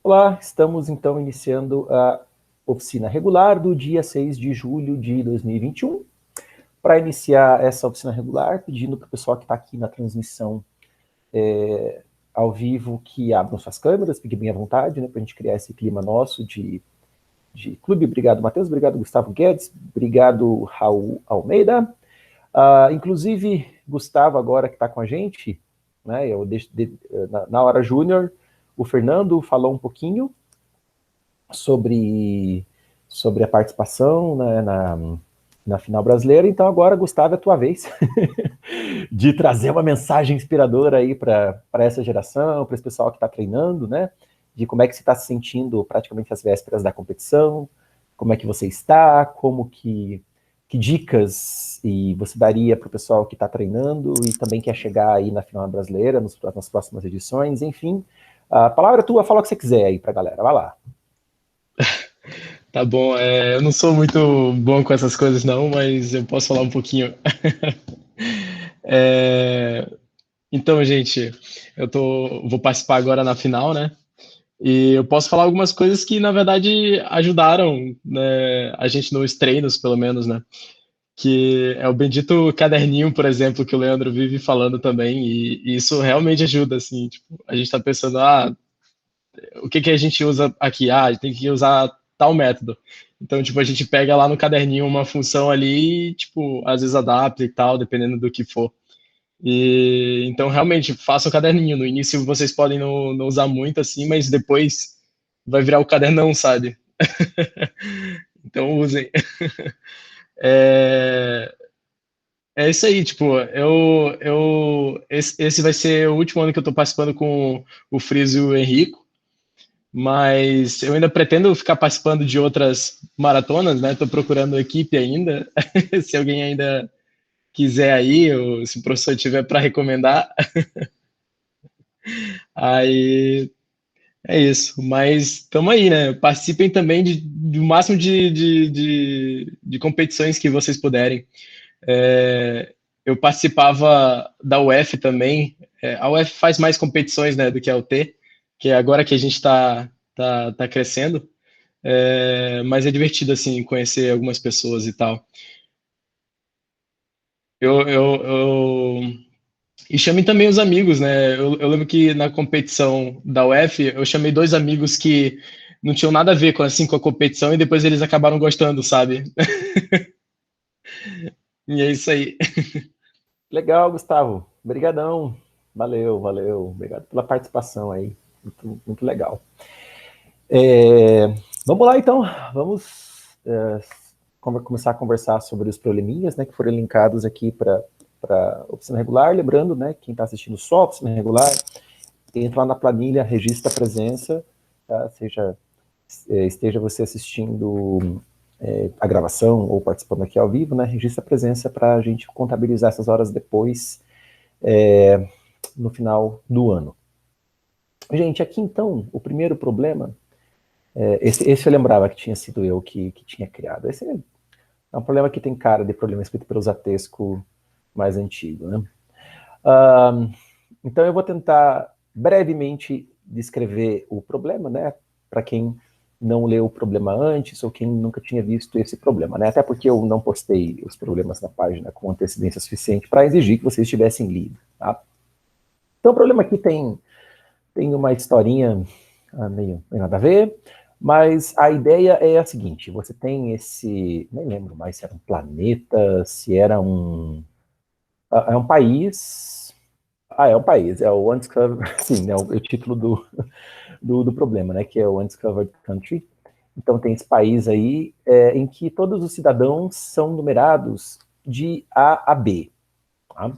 Olá, estamos então iniciando a oficina regular do dia 6 de julho de 2021. Para iniciar essa oficina regular, pedindo para o pessoal que está aqui na transmissão ao vivo que abram suas câmeras, fiquem bem à vontade, né, para a gente criar esse clima nosso de clube. Obrigado, Matheus, obrigado, Gustavo Guedes, obrigado, Raul Almeida. Inclusive, Gustavo, agora que está com a gente, né, na hora júnior, o Fernando falou um pouquinho sobre a participação, né, na final brasileira. Então agora, Gustavo, é a tua vez de trazer uma mensagem inspiradora aí para essa geração, para esse pessoal que está treinando, né? De como é que você está se sentindo praticamente às vésperas da competição, como é que você está, que dicas e você daria para o pessoal que está treinando e também quer chegar aí na final brasileira, nas próximas edições, enfim. A palavra é tua, fala o que você quiser aí para a galera, vai lá. Tá bom, eu não sou muito bom com essas coisas não, mas eu posso falar um pouquinho. É, então, gente, vou participar agora na final, né? E eu posso falar algumas coisas que, na verdade, ajudaram, né, a gente nos treinos, pelo menos, né? Que é o bendito caderninho, por exemplo, que o Leandro vive falando também, e isso realmente ajuda, assim, tipo, a gente tá pensando, o que que a gente usa aqui? Tem que usar tal método. Então, tipo, a gente pega lá no caderninho uma função ali e, tipo, às vezes adapta e tal, dependendo do que for. E então, realmente, faça o caderninho. No início vocês podem não usar muito assim, mas depois vai virar o cadernão, sabe? Então, usem. É, é isso aí, tipo, esse vai ser o último ano que eu tô participando com o Friso e o Henrico. Mas eu ainda pretendo ficar participando de outras maratonas, né? Estou procurando equipe ainda. Se alguém ainda quiser aí, ou se o professor tiver para recomendar, aí é isso. Mas estamos aí, né? Participem também do máximo de competições que vocês puderem. Eu participava da UF também. A UF faz mais competições, né, do que a UT, que é agora que a gente tá crescendo. Mas é divertido, assim, conhecer algumas pessoas e tal. Eu... E chame também os amigos, né? Eu lembro que na competição da UF, eu chamei dois amigos que não tinham nada a ver com, assim, com a competição e depois eles acabaram gostando, sabe? E é isso aí. Legal, Gustavo. Obrigadão. Valeu, valeu. Obrigado pela participação aí. Muito, muito legal. Vamos lá, então. Vamos começar a conversar sobre os probleminhas, né, que foram elencados aqui para a oficina regular. Lembrando, né, quem está assistindo só a oficina regular, entra lá na planilha, registra a presença, tá? Esteja você assistindo a gravação ou participando aqui ao vivo, né, registra a presença para a gente contabilizar essas horas depois, no final do ano. Gente, aqui então, o primeiro problema, esse eu lembrava que tinha sido eu que tinha criado. Esse é um problema que tem cara de problema escrito pelo Zatesco mais antigo, né? Então eu vou tentar brevemente descrever o problema, né? Para quem não leu o problema antes ou quem nunca tinha visto esse problema, né? Até porque eu não postei os problemas na página com antecedência suficiente para exigir que vocês tivessem lido, tá? Então o problema aqui tem uma historinha meio nada a ver, mas a ideia é a seguinte: você tem esse, nem lembro mais se era um planeta, se era é um país. É um país, é o Undiscovered, sim, é o título do problema, né, que é o Undiscovered Country. Então tem esse país aí em que todos os cidadãos são numerados de A a B. Tá?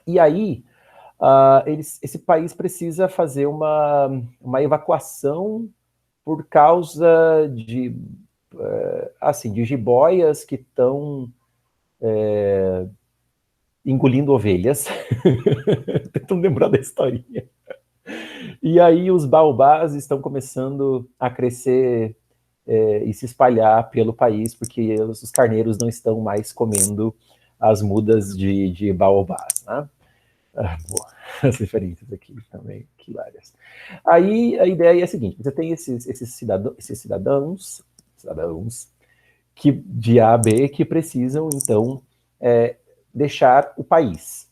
E aí, esse país precisa fazer uma evacuação por causa de jiboias que estão engolindo ovelhas. Tentando lembrar da historinha. E aí os baobás estão começando a crescer e se espalhar pelo país, porque os carneiros não estão mais comendo as mudas de baobás. Né? Boa. As referências aqui também, que várias. Aí a ideia é a seguinte: você tem esses cidadãos que, de A a B que precisam, então, deixar o país.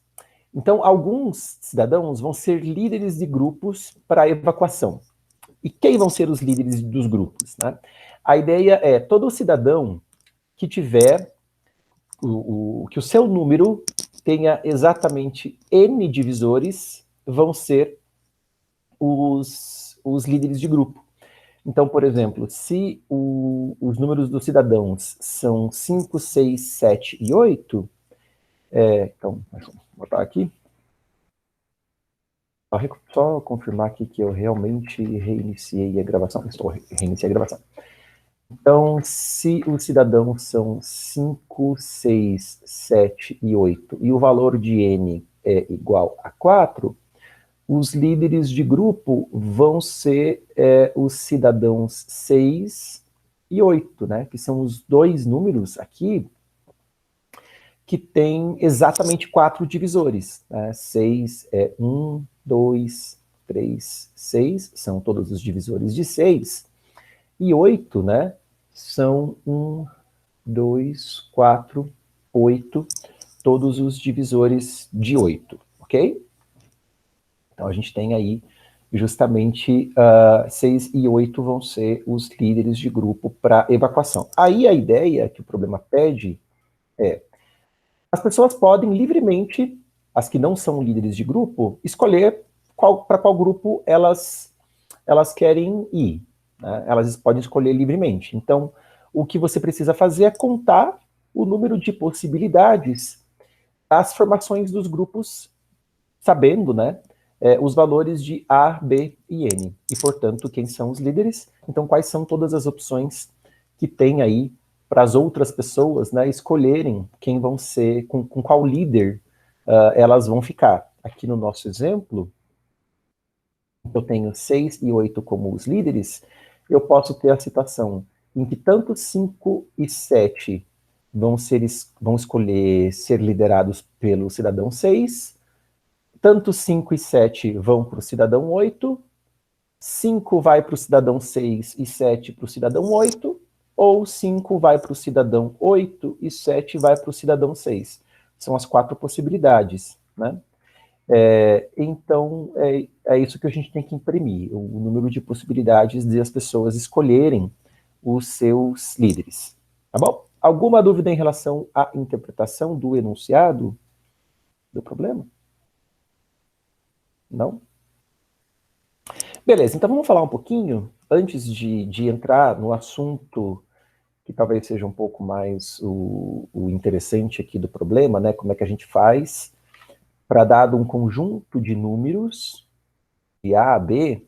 Então, alguns cidadãos vão ser líderes de grupos para a evacuação. E quem vão ser os líderes dos grupos? Né? A ideia é todo cidadão que tiver que o seu número tenha exatamente N divisores, vão ser os líderes de grupo. Então, por exemplo, se os números dos cidadãos são 5, 6, 7 e 8, então, vou botar aqui. Só confirmar aqui que eu realmente reiniciei a gravação. Reiniciei a gravação. Então, se os cidadãos são 5, 6, 7 e 8, e o valor de N é igual a 4, os líderes de grupo vão ser os cidadãos 6 e 8, né? Que são os dois números aqui que têm exatamente 4 divisores. Né? 6 é 1, 2, 3, 6, são todos os divisores de 6. E 8, né? São 1, 2, 4, 8, todos os divisores de 8, ok? Então a gente tem aí justamente 6 e 8 vão ser os líderes de grupo para evacuação. Aí a ideia que o problema pede é: as pessoas podem livremente, as que não são líderes de grupo, escolher para qual grupo elas querem ir. Né? Elas podem escolher livremente. Então, o que você precisa fazer é contar o número de possibilidades das formações dos grupos, sabendo, né, os valores de A, B e N. E, portanto, quem são os líderes. Então, quais são todas as opções que tem aí para as outras pessoas, né, escolherem quem vão ser, com qual líder elas vão ficar. Aqui no nosso exemplo, eu tenho 6 e 8 como os líderes, eu posso ter a situação em que tanto 5 e 7 vão escolher ser liderados pelo cidadão 6, tanto 5 e 7 vão para o cidadão 8, 5 vai para o cidadão 6 e 7 para o cidadão 8, ou 5 vai para o cidadão 8 e 7 vai para o cidadão 6. São as 4 possibilidades, né? Então, é isso que a gente tem que imprimir, o número de possibilidades de as pessoas escolherem os seus líderes. Tá bom? Alguma dúvida em relação à interpretação do enunciado do problema? Não? Beleza, então vamos falar um pouquinho, antes de entrar no assunto que talvez seja um pouco mais o interessante aqui do problema, né? Como é que a gente faz para, dado um conjunto de números, de A a B,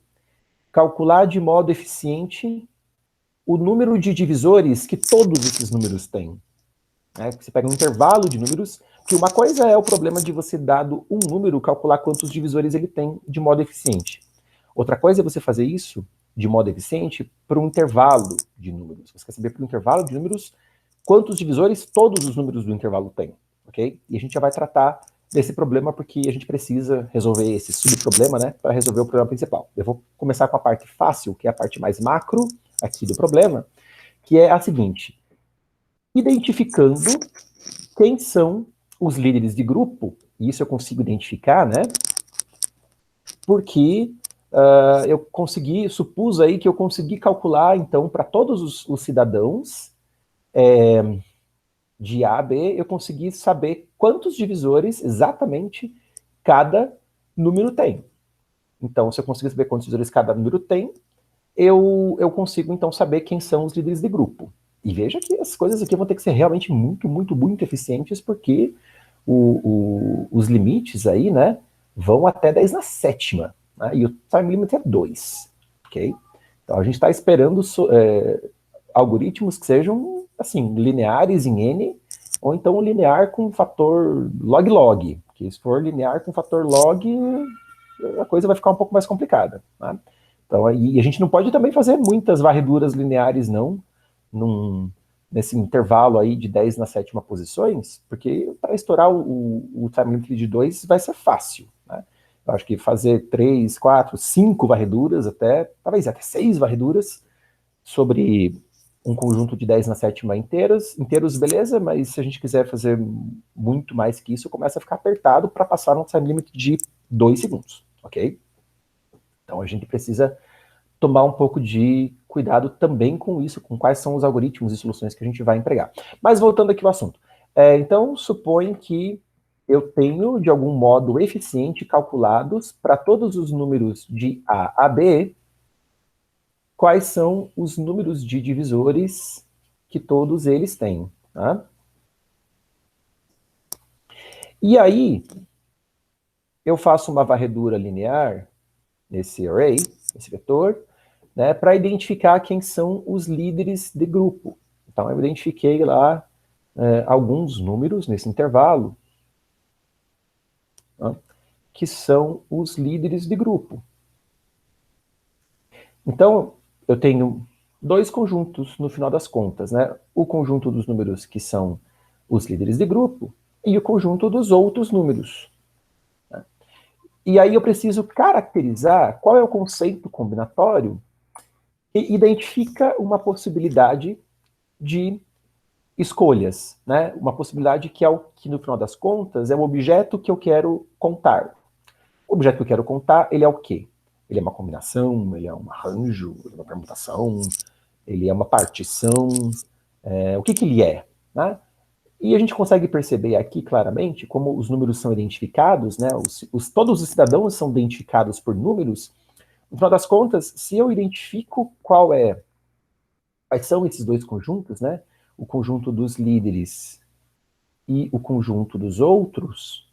calcular de modo eficiente o número de divisores que todos esses números têm. Né? Você pega um intervalo de números, que uma coisa é o problema de você, dado um número, calcular quantos divisores ele tem de modo eficiente. Outra coisa é você fazer isso de modo eficiente para um intervalo de números. Você quer saber para um intervalo de números quantos divisores todos os números do intervalo têm, ok? E a gente já vai tratar desse problema porque a gente precisa resolver esse subproblema, né, para resolver o problema principal. Eu vou começar com a parte fácil, que é a parte mais macro aqui do problema, que é a seguinte: identificando quem são os líderes de grupo, e isso eu consigo identificar, né, porque eu supus aí que eu consegui calcular, então, para todos os cidadãos de A a B, eu consegui saber quantos divisores exatamente cada número tem. Então, se eu conseguir saber quantos divisores cada número tem, eu consigo, então, saber quem são os líderes de grupo. E veja que as coisas aqui vão ter que ser realmente muito, muito, muito eficientes, porque os limites aí, né, vão até 10 na sétima, né, e o time limit é 2, ok? Então, a gente está esperando algoritmos que sejam, assim, lineares em N, ou então linear com fator log-log, porque se for linear com fator log, a coisa vai ficar um pouco mais complicada, né? Então, e a gente não pode também fazer muitas varreduras lineares, não, num nesse intervalo aí de 10 na sétima posições, porque para estourar o time limit de 2 vai ser fácil, né? Eu acho que fazer 3, 4, 5 varreduras talvez até 6 varreduras sobre um conjunto de 10 na sétima inteiros, beleza, mas se a gente quiser fazer muito mais que isso, começa a ficar apertado para passar um time limit de 2 segundos, ok? Então a gente precisa tomar um pouco de cuidado também com isso, com quais são os algoritmos e soluções que a gente vai empregar. Mas voltando aqui ao assunto. Então, supõe que eu tenho, de algum modo eficiente, calculados para todos os números de A a B, quais são os números de divisores que todos eles têm. Tá? E aí, eu faço uma varredura linear nesse array, nesse vetor, né, para identificar quem são os líderes de grupo. Então, eu identifiquei lá alguns números nesse intervalo, né, que são os líderes de grupo. Então, eu tenho dois conjuntos no final das contas, né? O conjunto dos números que são os líderes de grupo e o conjunto dos outros números. Né? E aí eu preciso caracterizar qual é o conceito combinatório que identifica uma possibilidade de escolhas, né? Uma possibilidade que é o que, no final das contas, é o objeto que eu quero contar. O objeto que eu quero contar, ele é o quê? Ele é uma combinação, ele é um arranjo, ele é uma permutação, ele é uma partição, o que ele é, né? E a gente consegue perceber aqui claramente como os números são identificados, né? Todos os cidadãos são identificados por números. No final das contas, se eu identifico quais são esses dois conjuntos, né? O conjunto dos líderes e o conjunto dos outros,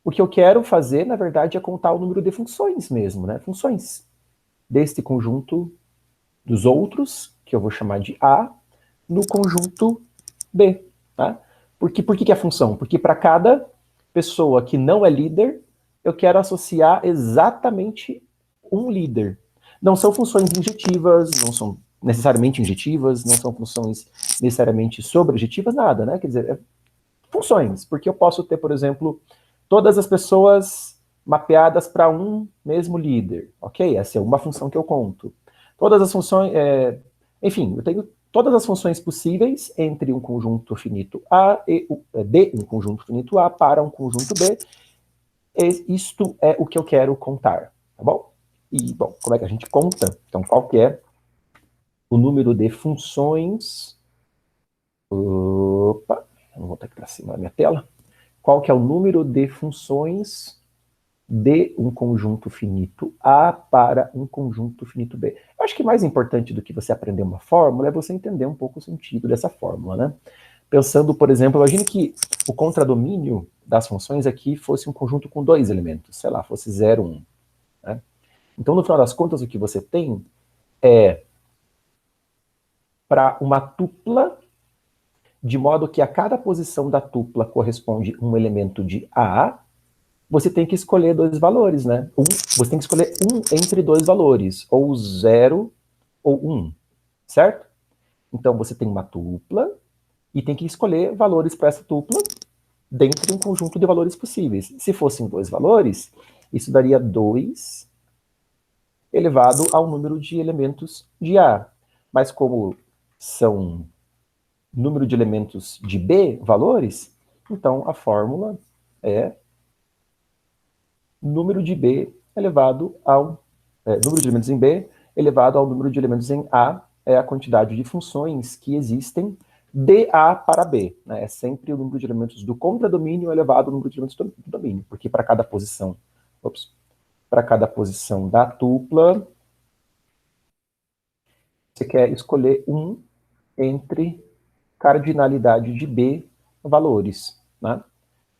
o que eu quero fazer, na verdade, é contar o número de funções mesmo, né? Funções deste conjunto dos outros, que eu vou chamar de A, no conjunto B, tá? Por que é função? Porque para cada pessoa que não é líder, eu quero associar exatamente um líder. Não são funções injetivas, não são necessariamente injetivas, não são funções necessariamente sobrejetivas, nada, né? Quer dizer, funções, porque eu posso ter, por exemplo, todas as pessoas mapeadas para um mesmo líder, ok? Essa é uma função que eu conto. Todas as funções, enfim, eu tenho todas as funções possíveis entre um conjunto finito A e de um conjunto finito A para um conjunto B. Isto é o que eu quero contar, tá bom? E, bom, como é que a gente conta? Então, qual que é o número de funções? Opa, vou voltar aqui para cima da minha tela. Qual que é o número de funções de um conjunto finito A para um conjunto finito B? Eu acho que mais importante do que você aprender uma fórmula é você entender um pouco o sentido dessa fórmula, né? Pensando, por exemplo, imagine que o contradomínio das funções aqui fosse um conjunto com dois elementos, sei lá, fosse 0, 1. Né? Então, no final das contas, o que você tem é para uma tupla, de modo que a cada posição da tupla corresponde um elemento de A, você tem que escolher dois valores, né? Você tem que escolher um entre dois valores, ou 0 ou 1, certo? Então, você tem uma tupla e tem que escolher valores para essa tupla dentro de um conjunto de valores possíveis. Se fossem dois valores, isso daria 2 elevado ao número de elementos de A. Mas como são número de elementos de B, valores, então a fórmula é número de B elevado ao... número de elementos em B elevado ao número de elementos em A, é a quantidade de funções que existem de A para B. Né? É sempre o número de elementos do contradomínio elevado ao número de elementos do domínio, porque para cada posição... para cada posição da tupla, você quer escolher um entre cardinalidade de B valores, né?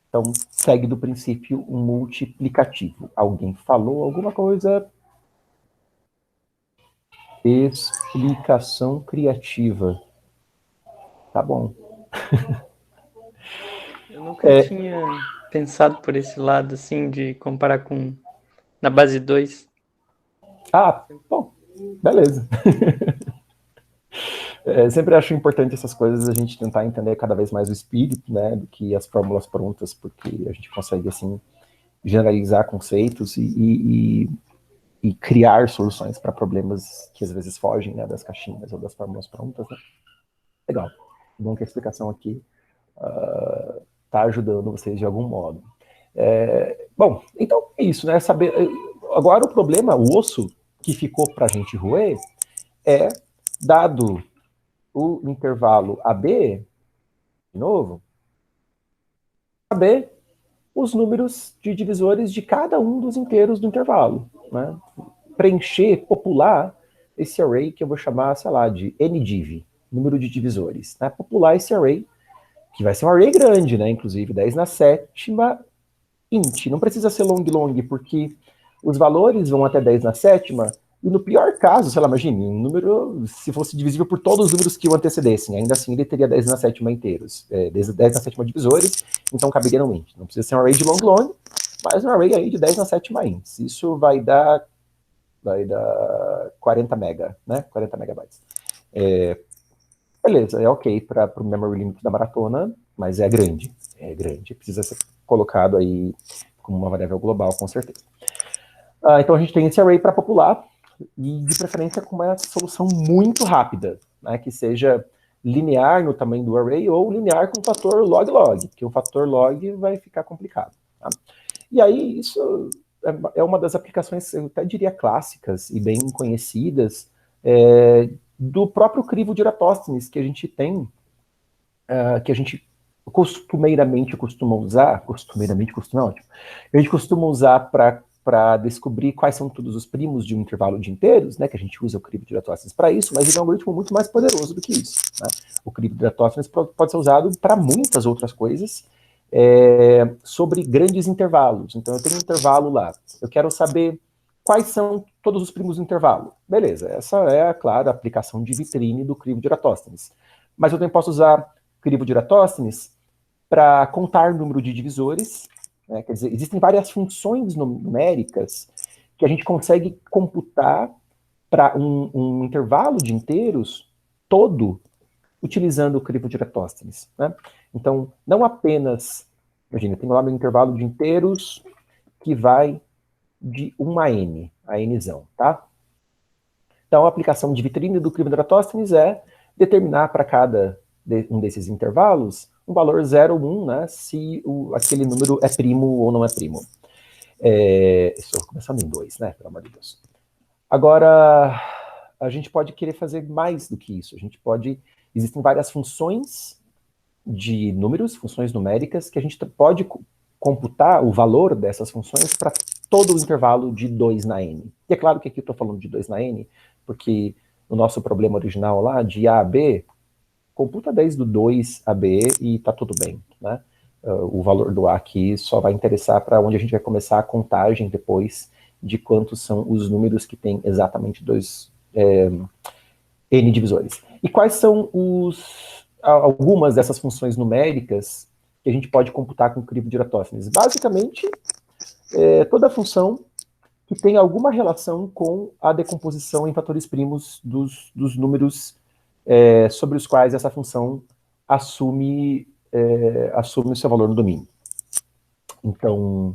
Então, segue do princípio multiplicativo. Alguém falou alguma coisa? Explicação criativa. Tá bom. Eu nunca tinha pensado por esse lado, assim, de comparar com na base 2. Ah, bom, beleza. Sempre acho importante essas coisas, a gente tentar entender cada vez mais o espírito, né, do que as fórmulas prontas, porque a gente consegue, assim, generalizar conceitos e criar soluções para problemas que às vezes fogem, né, das caixinhas ou das fórmulas prontas, né? Legal. Bom que a explicação aqui está ajudando vocês de algum modo. Bom, então é isso, né? Saber, agora o problema, o osso que ficou para a gente roer é, dado o intervalo AB, de novo, saber os números de divisores de cada um dos inteiros do intervalo, né? Preencher, popular esse array que eu vou chamar, sei lá, de NDiv, número de divisores, né? Popular esse array, que vai ser um array grande, né? Inclusive 10 na sétima int. Não precisa ser long, porque os valores vão até 10 na sétima, e no pior caso, sei lá, imagine, um número, se fosse divisível por todos os números que o antecedessem, ainda assim ele teria 10 na sétima inteiros, 10 na sétima divisores, então caberia no int. Não precisa ser um array de long, mas um array aí de 10 na sétima int. Isso vai dar 40 mega, né? 40 megabytes. Beleza, é ok para o memory limit da maratona, mas é grande, precisa ser colocado aí como uma variável global, com certeza. Então a gente tem esse array para popular, e de preferência com uma solução muito rápida, né, que seja linear no tamanho do array ou linear com o fator log, porque o fator log vai ficar complicado. Tá? E aí isso é uma das aplicações, eu até diria clássicas e bem conhecidas, do próprio crivo de Eratosthenes, que a gente tem, que a gente costumeiramente costuma usar, a gente costuma usar para descobrir quais são todos os primos de um intervalo de inteiros, né, que a gente usa o crivo de Eratosthenes para isso, mas ele é um algoritmo muito mais poderoso do que isso. Né? O crivo de Eratosthenes pode ser usado para muitas outras coisas, sobre grandes intervalos. Então eu tenho um intervalo lá, eu quero saber quais são todos os primos do intervalo. Beleza, essa é, claro, a aplicação de vitrine do crivo de Eratosthenes. Mas eu também posso usar o crivo de Eratosthenes para contar o número de divisores, né? Quer dizer, existem várias funções numéricas que a gente consegue computar para um intervalo de inteiros todo utilizando o crivo de Eratosthenes. Né? Então, não apenas, imagina, eu tenho lá meu intervalo de inteiros que vai de 1 a n, a nzão, tá? Então, a aplicação de vitrine do crivo de Eratosthenes é determinar para cada um desses intervalos um valor 0 ou 1, né, se aquele número é primo ou não é primo. Estou começando em 2, né, pelo amor de Deus. Agora, a gente pode querer fazer mais do que isso. Existem várias funções de números, funções numéricas, que a gente pode computar o valor dessas funções para todo o intervalo de 2 na n. E é claro que aqui eu estou falando de 2 na n, porque no nosso problema original lá, de A a B, computa desde o 2 a B e está tudo bem, né? O valor do A aqui só vai interessar para onde a gente vai começar a contagem depois de quantos são os números que tem exatamente n divisores. E quais são algumas dessas funções numéricas que a gente pode computar com o crivo de Eratosthenes? Basicamente, toda função que tem alguma relação com a decomposição em fatores primos dos números sobre os quais essa função assume o seu valor no domínio. Então,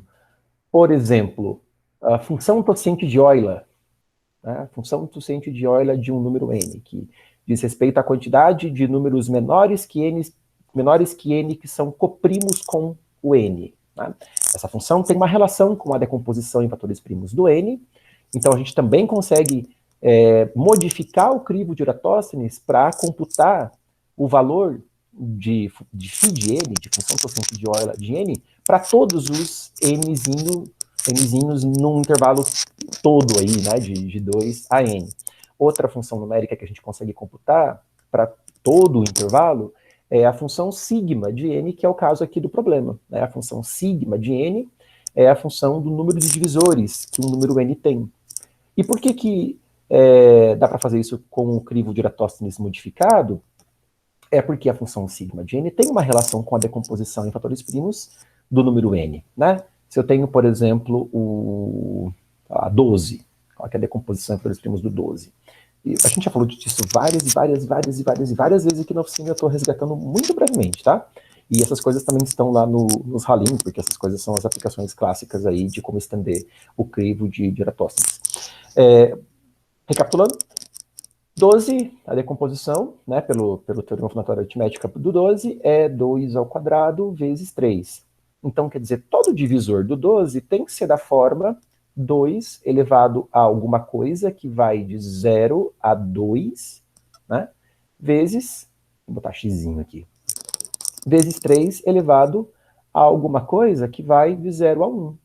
por exemplo, a função tociente de Euler, né, a função tociente de Euler de um número n, que diz respeito à quantidade de números menores que n que são coprimos com o n. Né? Essa função tem uma relação com a decomposição em fatores primos do n, então a gente também consegue modificar o crivo de Eratosthenes para computar o valor de φ de n, de função tociente de Euler de n, para todos os nzinhos num intervalo todo aí, né, de 2 a n. Outra função numérica que a gente consegue computar para todo o intervalo é a função sigma de n, que é o caso aqui do problema. Né? A função sigma de n é a função do número de divisores que um número n tem. E por que dá para fazer isso com o crivo de Eratosthenes modificado? É porque a função sigma de n tem uma relação com a decomposição em fatores primos do número n. Né? Se eu tenho, por exemplo, a 12, qual é a decomposição em fatores primos do 12? E a gente já falou disso várias vezes aqui na oficina, eu estou resgatando muito brevemente, tá? E essas coisas também estão lá nos ralinhos, porque essas coisas são as aplicações clássicas aí de como estender o crivo de Eratosthenes. Recapitulando, 12, a decomposição, né, pelo teorema fundatório aritmética do 12, é 2 ao quadrado vezes 3. Então, quer dizer, todo divisor do 12 tem que ser da forma 2 elevado a alguma coisa que vai de 0 a 2, né, vezes, vou botar xzinho aqui, vezes 3 elevado a alguma coisa que vai de 0 a 1.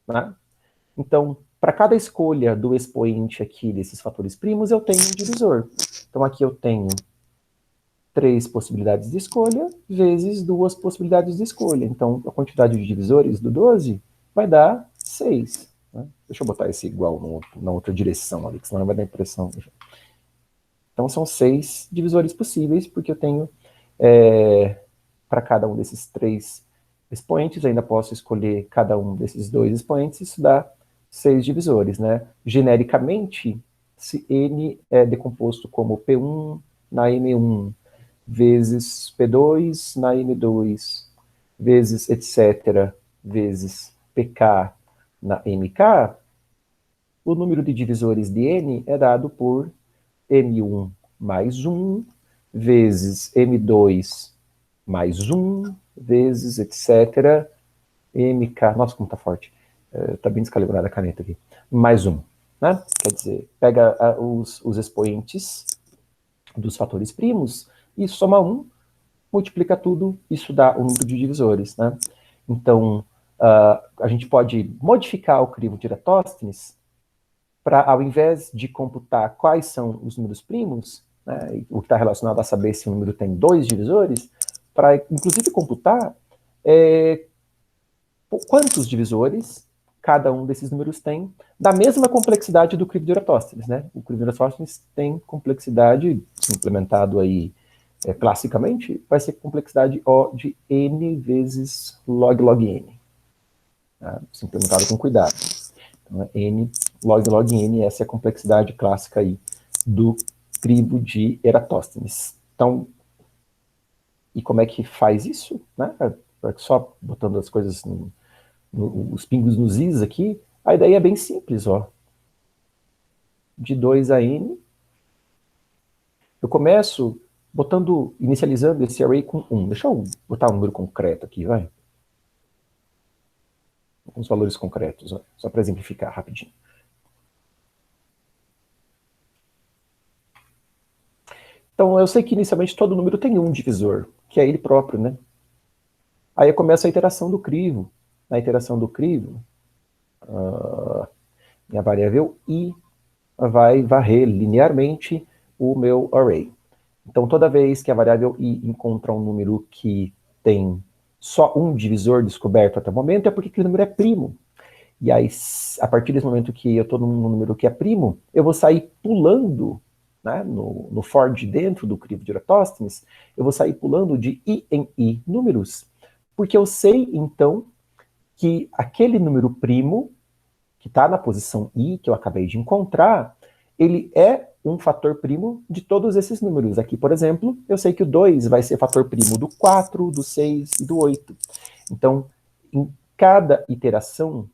Né? Então, para cada escolha do expoente aqui desses fatores primos, eu tenho um divisor. Então, aqui eu tenho 3 possibilidades de escolha vezes 2 possibilidades de escolha. Então, a quantidade de divisores do 12 vai dar 6. Né? Deixa eu botar esse igual na outra direção ali, que senão não vai dar impressão. Então, são 6 divisores possíveis, porque eu tenho, para cada um desses 3 expoentes, ainda posso escolher cada um desses 2 expoentes, isso dá 6 divisores. Né? Genericamente, se N é decomposto como P1 na M1, vezes P2 na M2, vezes etc., vezes PK na MK, o número de divisores de N é dado por M1 mais 1, vezes M2 mais 1, vezes etc., MK, nossa, como tá forte, tá bem descalibrada a caneta aqui, mais 1. Né? Quer dizer, pega os expoentes dos fatores primos e soma 1, multiplica tudo, isso dá o número de divisores. Né? Então, a gente pode modificar o crivo de Eratosthenes para, ao invés de computar quais são os números primos, né, o que está relacionado a saber se o número tem 2 divisores, para, inclusive, computar quantos divisores cada um desses números tem, da mesma complexidade do crivo de Eratosthenes. Né? O crivo de Eratosthenes tem complexidade, se implementado aí classicamente, vai ser complexidade O de n vezes log n. Tá? Se implementado com cuidado. Então, n log n, essa é a complexidade clássica aí do crivo de Eratosthenes. Então, e como é que faz isso? Né? Só botando as coisas, os pingos nos is aqui, a ideia é bem simples. Ó. De 2 a n, eu começo inicializando esse array com 1. Deixa eu botar um número concreto aqui, vai. Alguns valores concretos, ó, só para exemplificar rapidinho. Então, eu sei que inicialmente todo número tem um divisor, que é ele próprio, né? Aí eu começo a iteração do crivo. Na iteração do crivo, minha variável i vai varrer linearmente o meu array. Então, toda vez que a variável i encontra um número que tem só um divisor descoberto até o momento, é porque aquele número é primo. E aí, a partir desse momento que eu estou num número que é primo, eu vou sair pulando, né, no for de dentro do crivo de Eratosthenes, eu vou sair pulando de i em i números, porque eu sei, então, que aquele número primo, que está na posição i, que eu acabei de encontrar, ele é um fator primo de todos esses números. Aqui, por exemplo, eu sei que o 2 vai ser fator primo do 4, do 6 e do 8. Então, em cada iteração,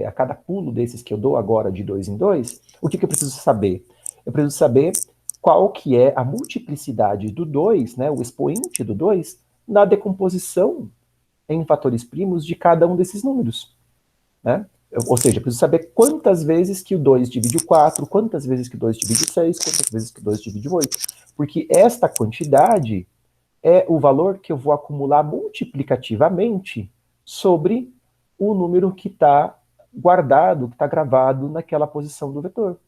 a cada pulo desses que eu dou agora de 2 em 2, o que eu preciso saber? Eu preciso saber qual que é a multiplicidade do 2, né, o expoente do 2, na decomposição em fatores primos de cada um desses números. Né? Ou seja, eu preciso saber quantas vezes que o 2 divide o 4, quantas vezes que o 2 divide o 6, quantas vezes que o 2 divide o 8. Porque esta quantidade é o valor que eu vou acumular multiplicativamente sobre o número que está guardado, que está gravado naquela posição do vetor.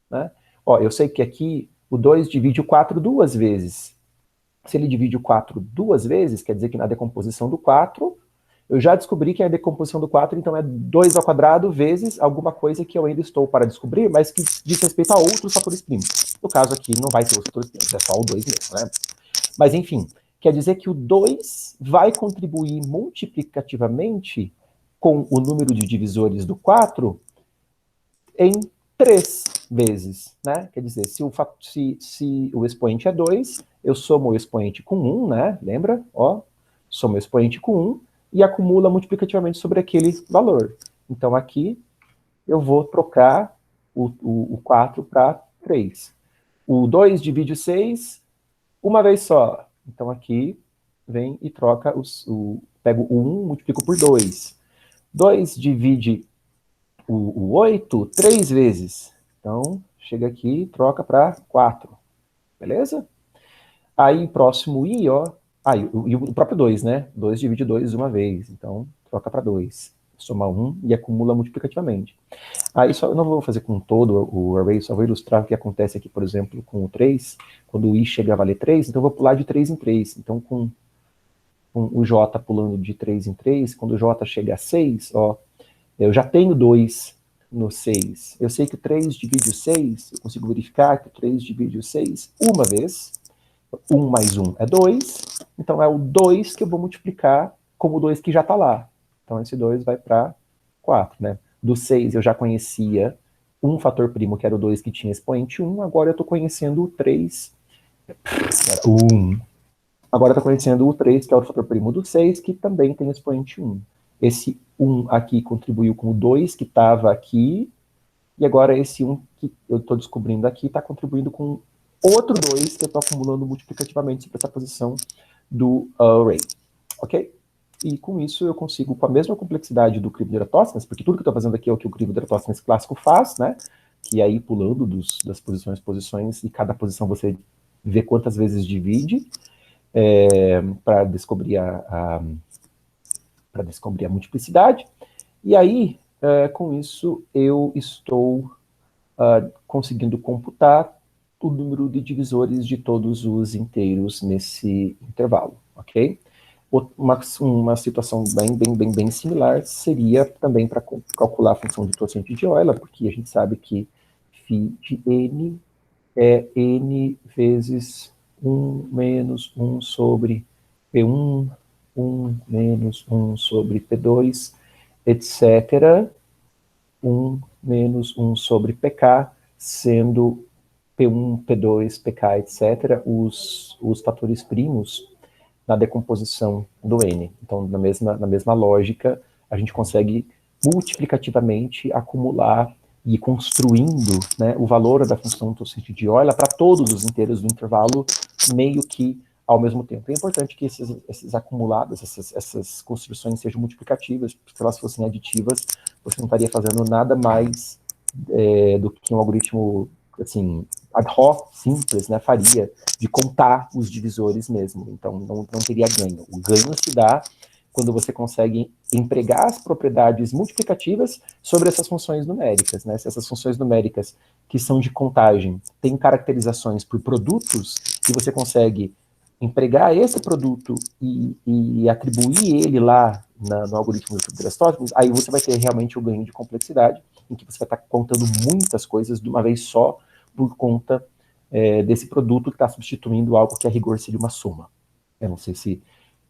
Né? Ó, eu sei que aqui o 2 divide o 4 duas vezes. Se ele divide o 4 duas vezes, quer dizer que na decomposição do 4, eu já descobri que a decomposição do 4, então, é 2 ao quadrado vezes alguma coisa que eu ainda estou para descobrir, mas que diz respeito a outros fatores primos. No caso aqui, não vai ter outros fatores primos, é só o 2 mesmo, né? Mas, enfim, quer dizer que o 2 vai contribuir multiplicativamente com o número de divisores do 4 em 3 vezes, né? Quer dizer, se o expoente é 2, eu somo o expoente com 1, né? Lembra? Ó, somo o expoente com 1 e acumula multiplicativamente sobre aquele valor. Então, aqui, eu vou trocar o 4 para 3. O 2 divide o 6 uma vez só. Então, aqui, vem e troca, pego o 1, multiplico por 2. 2 divide o 8 3 vezes. Então, chega aqui e troca para 4. Beleza? Aí, próximo i, ó. E o próprio 2, né? 2 divide 2 uma vez. Então, troca para 2. Soma 1 e acumula multiplicativamente. Aí, eu não vou fazer com todo o array, só vou ilustrar o que acontece aqui, por exemplo, com o 3. Quando o i chega a valer 3, então eu vou pular de 3 em 3. Então, com o j pulando de 3 em 3, quando o j chega a 6, ó, eu já tenho 2 no 6. Eu sei que o 3 divide o 6, eu consigo verificar que o 3 divide o 6 uma vez. 1 mais 1 é 2, então é o 2 que eu vou multiplicar como o 2 que já está lá. Então esse 2 vai para 4, né? Do 6 eu já conhecia um fator primo, que era o 2 que tinha expoente 1, agora eu estou conhecendo o 3, o 1. Agora eu estou conhecendo o 3, que é o fator primo do 6, que também tem expoente 1. Esse 1 aqui contribuiu com o 2 que estava aqui, e agora esse 1 que eu estou descobrindo aqui está contribuindo com outro 2 que eu estou acumulando multiplicativamente sobre essa posição do array. Ok? E com isso eu consigo, com a mesma complexidade do crivo de Eratosthenes, porque tudo que eu estou fazendo aqui é o que o crivo de Eratosthenes clássico faz, né? Que é ir pulando das posições, e cada posição você vê quantas vezes divide, para descobrir para descobrir a multiplicidade. E aí, com isso, eu estou conseguindo computar o número de divisores de todos os inteiros nesse intervalo, ok? Uma situação bem similar seria também para calcular a função de quociente de Euler, porque a gente sabe que φ de n é n vezes 1 menos 1 sobre P1, 1 menos 1 sobre P2, etc. 1 menos 1 sobre PK, sendo P1, P2, PK, etc., os fatores primos na decomposição do N. Então, na mesma lógica, a gente consegue multiplicativamente acumular e ir construindo, né, o valor da função quociente de Euler para todos os inteiros do intervalo, meio que ao mesmo tempo. É importante que esses acumulados, essas construções sejam multiplicativas, porque se elas fossem aditivas, você não estaria fazendo nada mais do que um algoritmo, assim, ad hoc, simples, né, faria, de contar os divisores mesmo. Então, não teria ganho. O ganho se dá quando você consegue empregar as propriedades multiplicativas sobre essas funções numéricas, né? Se essas funções numéricas que são de contagem têm caracterizações por produtos, e você consegue empregar esse produto e atribuir ele lá no algoritmo do Aristóteles, aí você vai ter realmente o ganho de complexidade, em que você vai estar contando muitas coisas de uma vez só, por conta desse produto que está substituindo algo que a rigor seria uma soma. Eu não sei se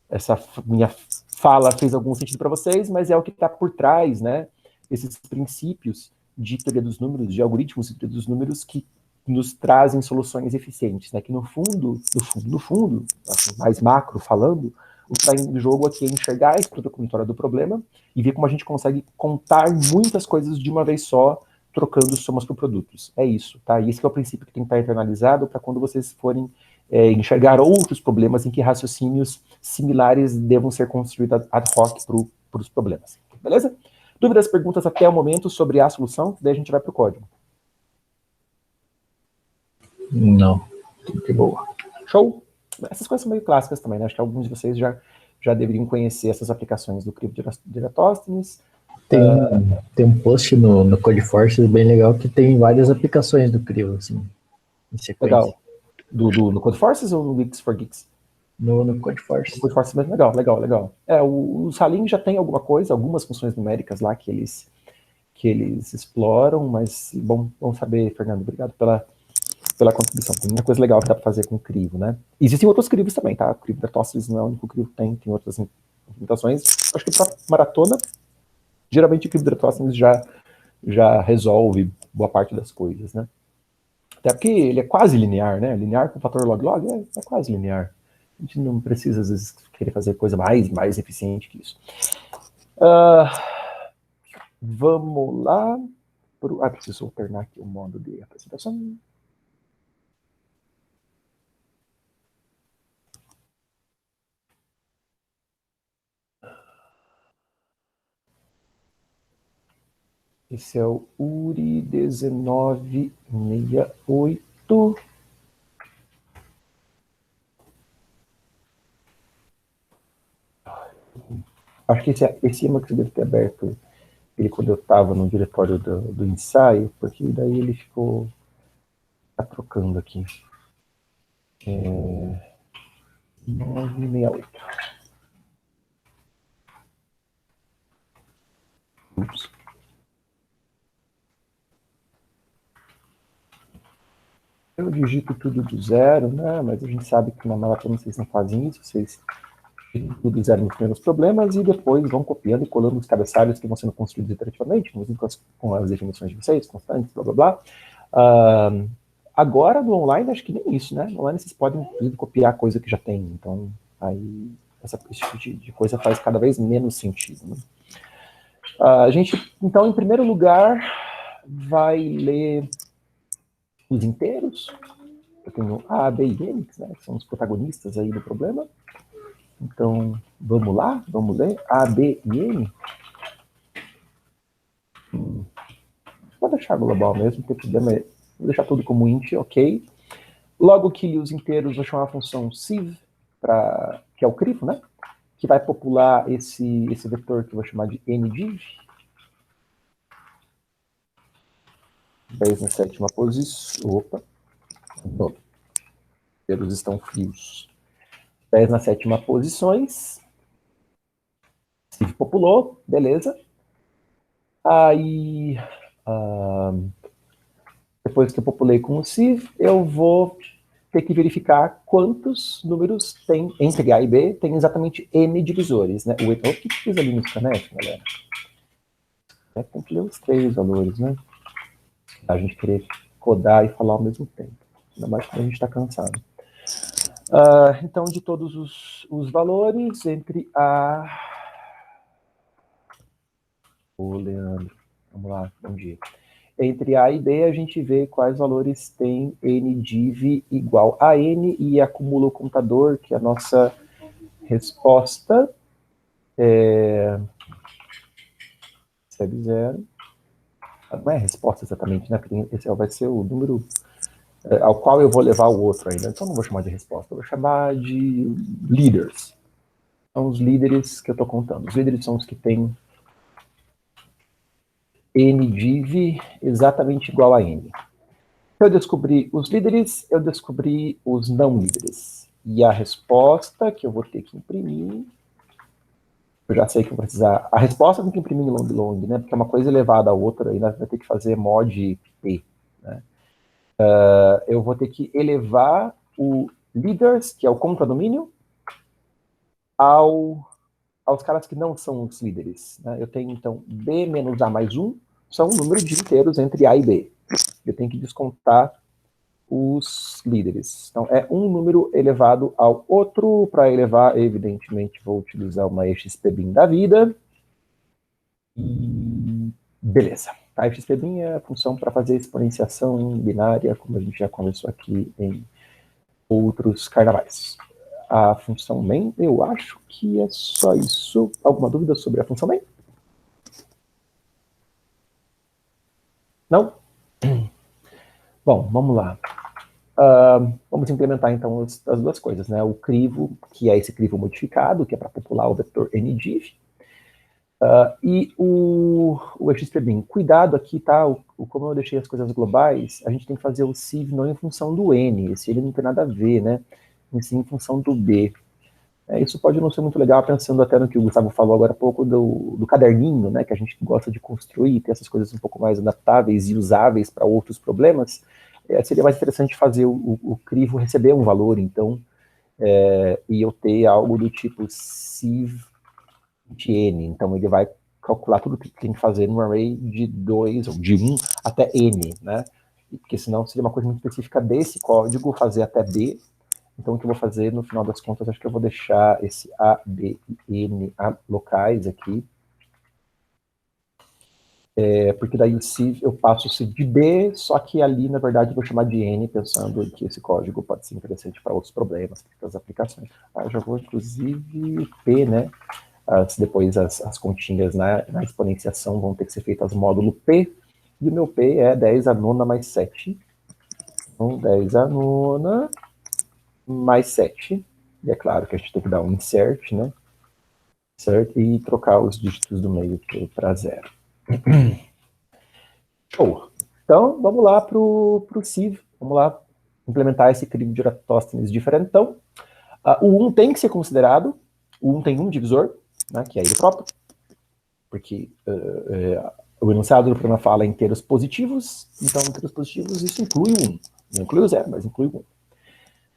essa minha fala fez algum sentido para vocês, mas é o que está por trás, né? Esses princípios de teoria dos números, de algoritmos de teoria dos números, que nos trazem soluções eficientes, né? Que no fundo, assim, mais macro falando, o que está em jogo aqui é enxergar a estrutura combinatória do problema e ver como a gente consegue contar muitas coisas de uma vez só, trocando somas por produtos. É isso, tá? E esse é o princípio que tem que estar internalizado para quando vocês forem enxergar outros problemas em que raciocínios similares devam ser construídos ad hoc para os problemas. Beleza? Dúvidas, perguntas até o momento sobre a solução? Daí a gente vai para o código. Não, que boa. Show? Essas coisas são meio clássicas também, né? Acho que alguns de vocês já deveriam conhecer essas aplicações do crivo de Eratosthenes. Tem um post no Codeforces bem legal que tem várias aplicações do crivo, assim, em sequência. Legal. No Codeforces ou no Geeks for Geeks? No Codeforces. No Codeforces mesmo, legal. O Salim já tem alguma coisa, algumas funções numéricas lá que eles exploram, mas bom saber, Fernando, obrigado pela contribuição. Tem muita coisa legal que dá para fazer com o crivo, né? Existem outros crivos também, tá? O crivo da Eratosthenes não é o único crivo que tem outras implementações. Acho que para maratona, geralmente o crivo da Eratosthenes já já resolve boa parte das coisas, né? Até porque ele é quase linear, né? Linear com fator log-log é quase linear. A gente não precisa, às vezes, querer fazer coisa mais eficiente que isso. Vamos lá. Preciso alternar aqui o modo de apresentação. Esse é o URI 1968. Acho que esse IMA que você deve ter aberto ele quando eu estava no diretório do ensaio, porque daí ele ficou trocando aqui. 968. Ups. Eu digito tudo do zero, né? Mas a gente sabe que na maratona vocês não fazem isso, vocês digitam tudo do zero nos primeiros problemas e depois vão copiando e colando os cabeçalhos que vão sendo construídos iterativamente, com as definições de vocês, constantes, blá blá blá. Agora no online, acho que nem isso, né? No online vocês podem, inclusive, copiar coisa que já tem, então aí esse tipo de coisa faz cada vez menos sentido, né? A gente, então, em primeiro lugar, vai ler os inteiros. Eu tenho A, B e N, né, que são os protagonistas aí do problema. Então, vamos lá, vamos ler A, B e N. Vou deixar global mesmo, não tem problema. Vou deixar tudo como int, ok. Logo que li os inteiros, vou chamar a função sieve, que é o crifo, né? Que vai popular esse vetor que eu vou chamar de ndiv. 10 na sétima posição. Opa. Os inteiros estão frios. 10 na sétima posições. Sieve populou, beleza. Aí, depois que eu populei com o sieve, eu vou ter que verificar quantos números tem entre A e B, tem exatamente N divisores, né? O que fiz ali no scanf, galera? Tem que ler os 3 valores, né? A gente querer codar e falar ao mesmo tempo. Ainda mais quando a gente está cansado. Então, de todos os valores, entre A... Ô, Leandro, vamos lá, bom dia. Entre A e B, a gente vê quais valores tem NDiv igual a N e acumula o contador, que é a nossa resposta. Recebe 0. Não é a resposta exatamente, né? Porque esse vai ser o número ao qual eu vou levar o outro ainda. Então, não vou chamar de resposta, eu vou chamar de leaders. São os líderes que eu estou contando. Os líderes são os que têm NDiv exatamente igual a N. Eu descobri os líderes, eu descobri os não líderes. E a resposta que eu vou ter que imprimir, eu já sei que eu vou precisar... A resposta tem que imprimir em long, né? Porque é uma coisa elevada à outra, aí nós vamos ter que fazer mod P, né? Eu vou ter que elevar o leaders, que é o contradomínio, aos caras que não são os líderes, né? Eu tenho, então, B menos A mais 1, são o número de inteiros entre A e B. Eu tenho que descontar os líderes. Então, é um número elevado ao outro. Para elevar, evidentemente, vou utilizar uma exp_bin da vida. E beleza. A exp_bin é a função para fazer exponenciação binária, como a gente já conversou aqui em outros carnavais. A função main, eu acho que é só isso. Alguma dúvida sobre a função main? Não? Bom, vamos lá. Vamos implementar, então, as duas coisas, né? O crivo, que é esse crivo modificado, que é para popular o vetor NDiv, e o exp_bin. Cuidado aqui, tá? Como eu deixei as coisas globais, a gente tem que fazer o sieve não em função do N, esse ele não tem nada a ver, né? Mas sim em função do B. Isso pode não ser muito legal, pensando até no que o Gustavo falou agora há pouco do caderninho, né? Que a gente gosta de construir, ter essas coisas um pouco mais adaptáveis e usáveis para outros problemas. Seria mais interessante fazer o crivo receber um valor, então, e eu ter algo do tipo sieve N. Então, ele vai calcular tudo que tem que fazer num array de 2, ou de 1 até n, né? Porque senão seria uma coisa muito específica desse código, fazer até b. Então, o que eu vou fazer, no final das contas, acho que eu vou deixar esse a, b e n locais aqui. Porque daí o C, eu passo o C de B, só que ali, na verdade, eu vou chamar de N, pensando que esse código pode ser interessante para outros problemas, para outras aplicações. Eu já vou, inclusive, P, né? Depois as continhas na exponenciação vão ter que ser feitas módulo P, e o meu P é 10 a nona mais 7. Então, 10 a nona mais 7. E é claro que a gente tem que dar um insert, né? Insert e trocar os dígitos do meio para 0. Show. Então, vamos lá para o Civ. Vamos lá implementar esse crivo de Eratosthenes diferentão. O 1 tem que ser considerado. O 1 tem um divisor, né, que é ele próprio. Porque o enunciado do problema fala em inteiros positivos. Então, inteiros positivos, isso inclui o 1. Não inclui o 0, mas inclui o 1.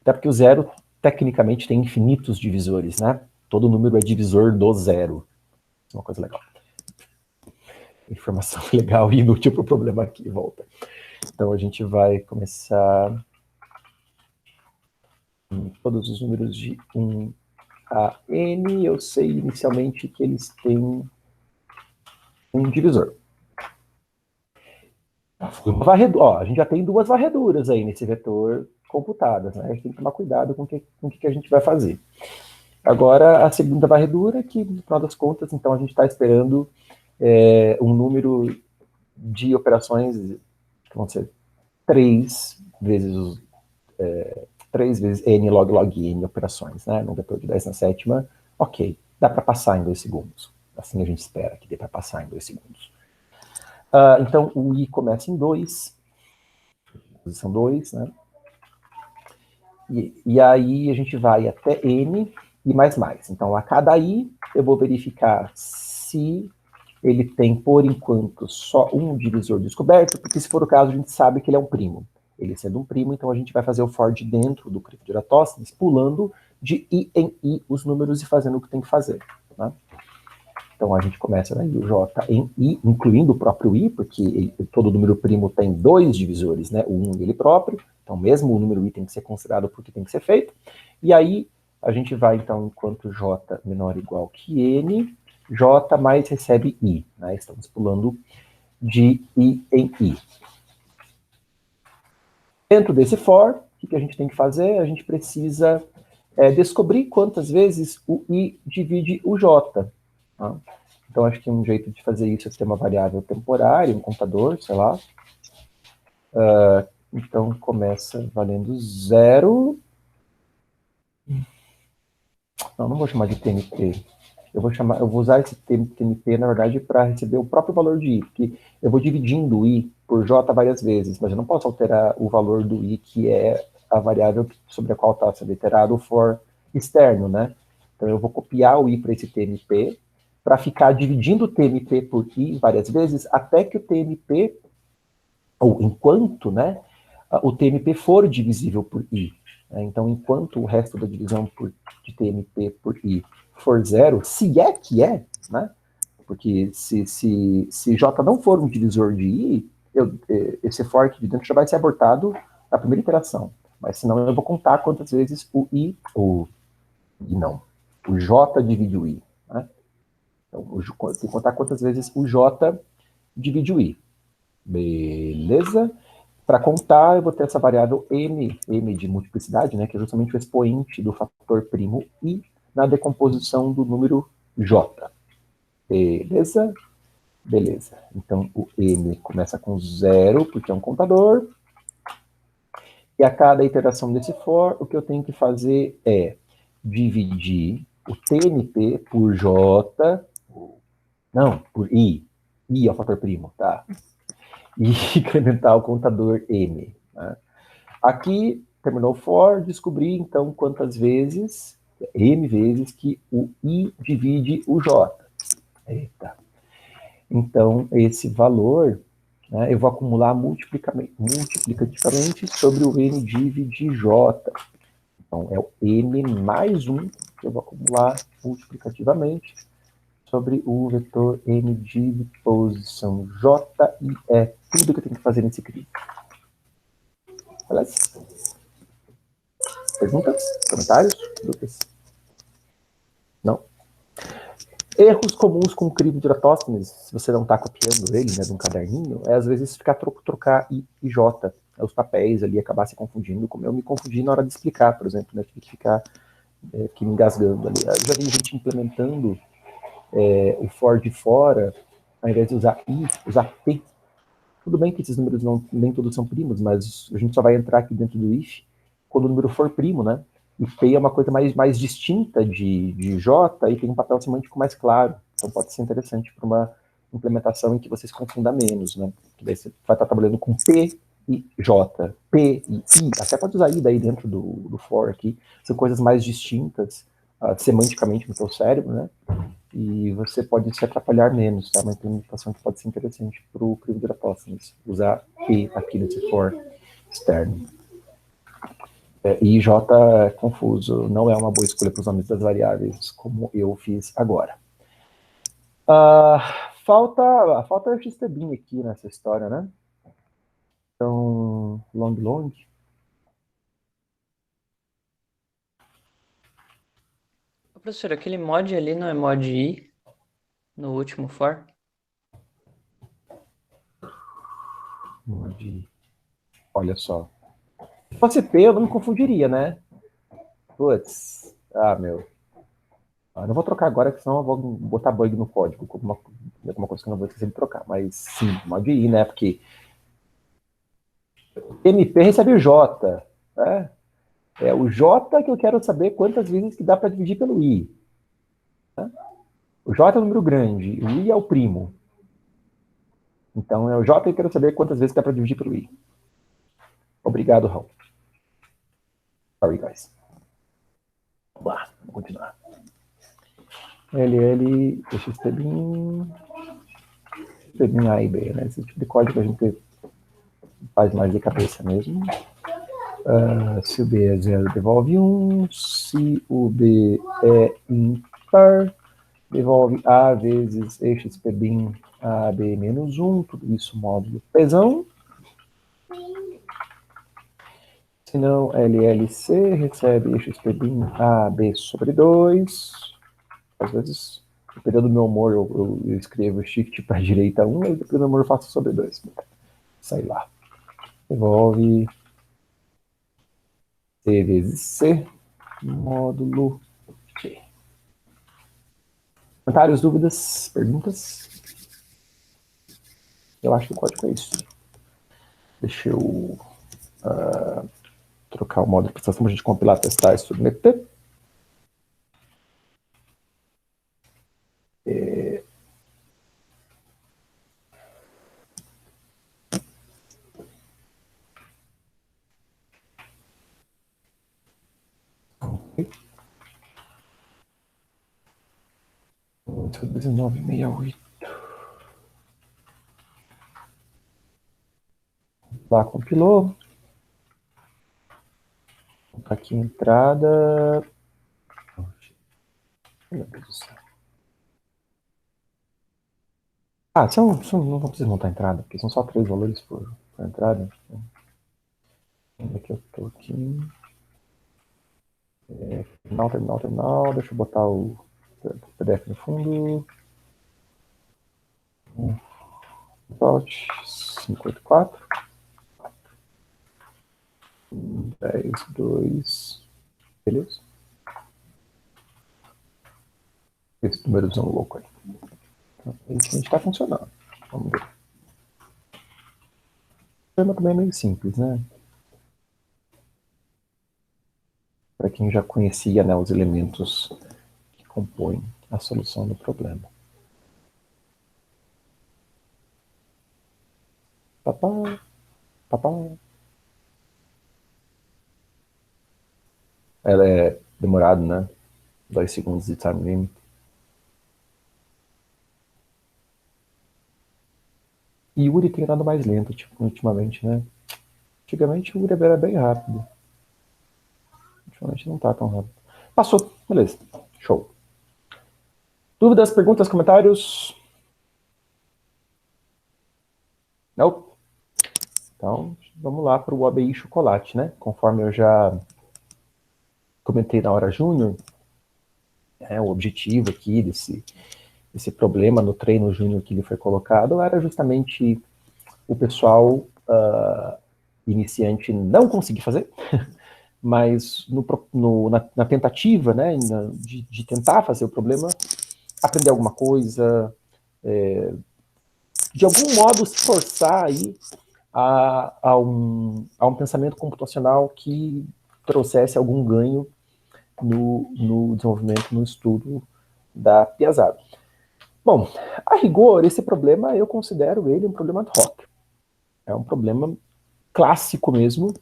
Até porque o 0, tecnicamente, tem infinitos divisores, né? Todo número é divisor do 0. Isso é uma coisa legal. Informação legal e inútil para o problema aqui, volta. Então, a gente vai começar todos os números de 1 a n. Eu sei inicialmente que eles têm um divisor. A gente já tem duas varreduras aí nesse vetor computadas, né? A gente tem que tomar cuidado com o que a gente vai fazer. Agora, a segunda varredura, que, no final das contas, então, a gente está esperando um número de operações que vão ser 3 vezes n log n operações, né? Num vetor de 10 na sétima, ok, dá para passar em 2 segundos. Assim a gente espera que dê para passar em 2 segundos. Então, o i começa em 2, posição 2, né? E aí a gente vai até n e mais. Então, a cada i, eu vou verificar se ele tem, por enquanto, só um divisor descoberto, porque se for o caso, a gente sabe que ele é um primo. Ele sendo um primo, então a gente vai fazer o for de dentro do crivo de Eratosthenes, pulando de i em i os números e fazendo o que tem que fazer. Né? Então a gente começa daí o j em i, incluindo o próprio i, porque todo número primo tem 2 divisores, né? O 1 e ele próprio, então mesmo o número i tem que ser considerado porque tem que ser feito. E aí a gente vai, então, enquanto j menor ou igual que n, j mais recebe i. Né? Estamos pulando de i em i. Dentro desse for, o que a gente tem que fazer? A gente precisa descobrir quantas vezes o i divide o j. Tá? Então, acho que um jeito de fazer isso é ter uma variável temporária, um contador, sei lá. Então, começa valendo 0. Não vou chamar de TMP. Eu vou usar esse TMP, na verdade, para receber o próprio valor de i, porque eu vou dividindo o i por j várias vezes, mas eu não posso alterar o valor do i, que é a variável sobre a qual está sendo iterado o for externo, né? Então, eu vou copiar o i para esse TMP, para ficar dividindo o TMP por i várias vezes, até que o TMP, ou enquanto, né, o TMP for divisível por i. Então, enquanto o resto da divisão de TMP por i for 0, se é que é, né? Porque se j não for um divisor de i, esse for aqui de dentro já vai ser abortado na primeira iteração. Mas senão eu vou contar quantas vezes o j divide o i. Né? Então, tem que contar quantas vezes o j divide o i. Beleza? Para contar, eu vou ter essa variável m de multiplicidade, né, que é justamente o expoente do fator primo i na decomposição do número j. Beleza? Beleza. Então, o m começa com 0, porque é um contador. E a cada iteração desse for, o que eu tenho que fazer é dividir o TMP por j, não, por i. I é o fator primo, tá? E incrementar o contador m. Né? Aqui, terminou o for, descobri, então, quantas vezes, m vezes, que o i divide o j. Eita. Então, esse valor, né, eu vou acumular multiplicativamente sobre o n divide j. Então, é o m mais 1 que eu vou acumular multiplicativamente sobre o vetor M de posição J e E. Tudo que eu tenho que fazer nesse CRI. Beleza? Perguntas? Comentários? Dúvidas? Não? Erros comuns com o crivo de Eratosthenes, se você não está copiando ele, né, de um caderninho, é às vezes ficar trocar I e J, os papéis ali, acabar se confundindo, como eu me confundi na hora de explicar, por exemplo, né, tive que ficar me engasgando ali. Eu já vi gente implementando o for de fora, ao invés de usar I, usar P. Tudo bem que esses números nem todos são primos, mas a gente só vai entrar aqui dentro do if quando o número for primo, né? E P é uma coisa mais distinta de J e tem um papel semântico mais claro. Então pode ser interessante para uma implementação em que você se confunda menos, né? Que daí você vai estar trabalhando com P e J, P e I. Até pode usar I daí dentro do for aqui. São coisas mais distintas semanticamente no seu cérebro, né? E você pode se atrapalhar menos, tá? Uma implementação que pode ser interessante para o crivo de Eratosthenes, usar P aqui nesse for externo. E J é confuso, não é uma boa escolha para os nomes das variáveis, como eu fiz agora. Falta XTBin aqui nessa história, né? Então, long. Professor, aquele mod ali não é mod I no último for? Olha só. Se fosse P, eu não me confundiria, né? Putz, meu. Eu não vou trocar agora, porque senão eu vou botar bug no código, alguma coisa que eu não vou esquecer de trocar. Mas sim, mod I, né? Porque MP recebe o J. Né? É o J que eu quero saber quantas vezes que dá para dividir pelo I. Né? O J é o número grande, o I é o primo. Então é o J que eu quero saber quantas vezes dá para dividir pelo I. Obrigado, Raul. Sorry, guys. Vamos lá, vamos continuar. LL, XTBin, XTBin A e B, né? Esse tipo de código a gente faz mais de cabeça mesmo. Se o B é 0, devolve 1. Se o B é impar, devolve A vezes XPBin AB menos 1. Tudo isso módulo pesão. Se não, LLC recebe XPBin AB sobre 2. Às vezes, dependendo do meu humor, eu escrevo shift para a direita 1, e dependendo do meu humor eu faço sobre 2. Sai lá. Devolve C vezes C, módulo T. Comentários, dúvidas, perguntas? Eu acho que o código é isso. Deixa eu trocar o modo de prestação para a gente compilar, testar e submeter. Okay. 1968. Lá compilou. Aqui entrada. Meu Deus do céu. Não precisa montar a entrada, porque são só 3 valores por entrada. Onde é que eu tô aqui? Terminal. Deixa eu botar o PDF no fundo. Plot 584. 10, 2. Beleza? Esse númerozão louco aí. Então, a gente tá funcionando. Vamos ver. O problema também é meio simples, né? Para quem já conhecia, né, os elementos que compõem a solução do problema. Papá. Ela é demorado, né? 2 segundos de time limit. E Uri tem andado mais lento, tipo, ultimamente, né? Antigamente o Uri era bem rápido. Ultimamente não tá tão rápido. Passou, beleza. Show. Dúvidas, perguntas, comentários? Não? Então, vamos lá para o ABI Chocolate, né? Conforme eu já comentei na hora júnior, o objetivo aqui desse problema no treino júnior que ele foi colocado era justamente o pessoal iniciante não conseguir fazer, mas na tentativa, né, de tentar fazer o problema, aprender alguma coisa, de algum modo se forçar aí a um pensamento computacional que trouxesse algum ganho no desenvolvimento, no estudo da piazada. Bom, a rigor, esse problema eu considero ele um problema ad hoc. É um problema clássico mesmo.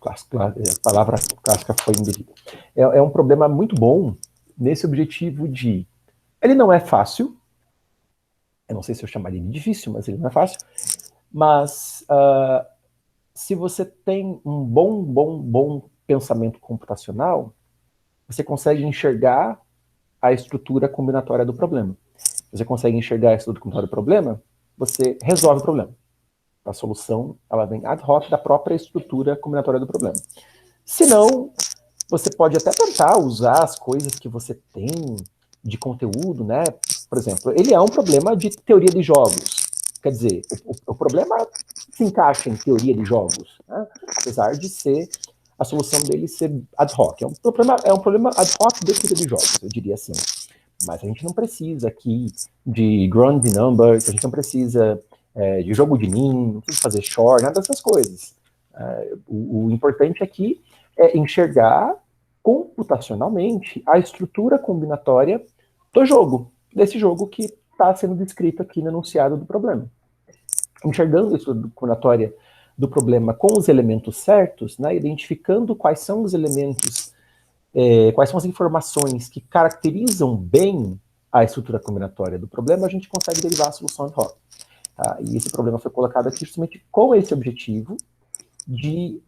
A palavra clássica foi indevida. É um problema muito bom nesse objetivo de... Ele não é fácil. Eu não sei se eu chamaria de difícil, mas ele não é fácil. Mas se você tem um bom pensamento computacional, você consegue enxergar a estrutura combinatória do problema. Você consegue enxergar a estrutura combinatória do problema, você resolve o problema. A solução, ela vem ad hoc da própria estrutura combinatória do problema. Se não, você pode até tentar usar as coisas que você tem de conteúdo, né? Por exemplo, ele é um problema de teoria de jogos. Quer dizer, o problema se encaixa em teoria de jogos, né? Apesar de ser a solução dele ser ad hoc. É um problema ad hoc de teoria de jogos, eu diria assim. Mas a gente não precisa aqui de ground numbers, a gente não precisa de jogo de NIM, não precisa fazer short, nada dessas coisas. O importante aqui é enxergar computacionalmente a estrutura combinatória do jogo, desse jogo que está sendo descrito aqui no enunciado do problema. Enxergando a estrutura combinatória do problema com os elementos certos, né, identificando quais são os elementos, quais são as informações que caracterizam bem a estrutura combinatória do problema, a gente consegue derivar a solução ad hoc. Tá? E esse problema foi colocado aqui justamente com esse objetivo de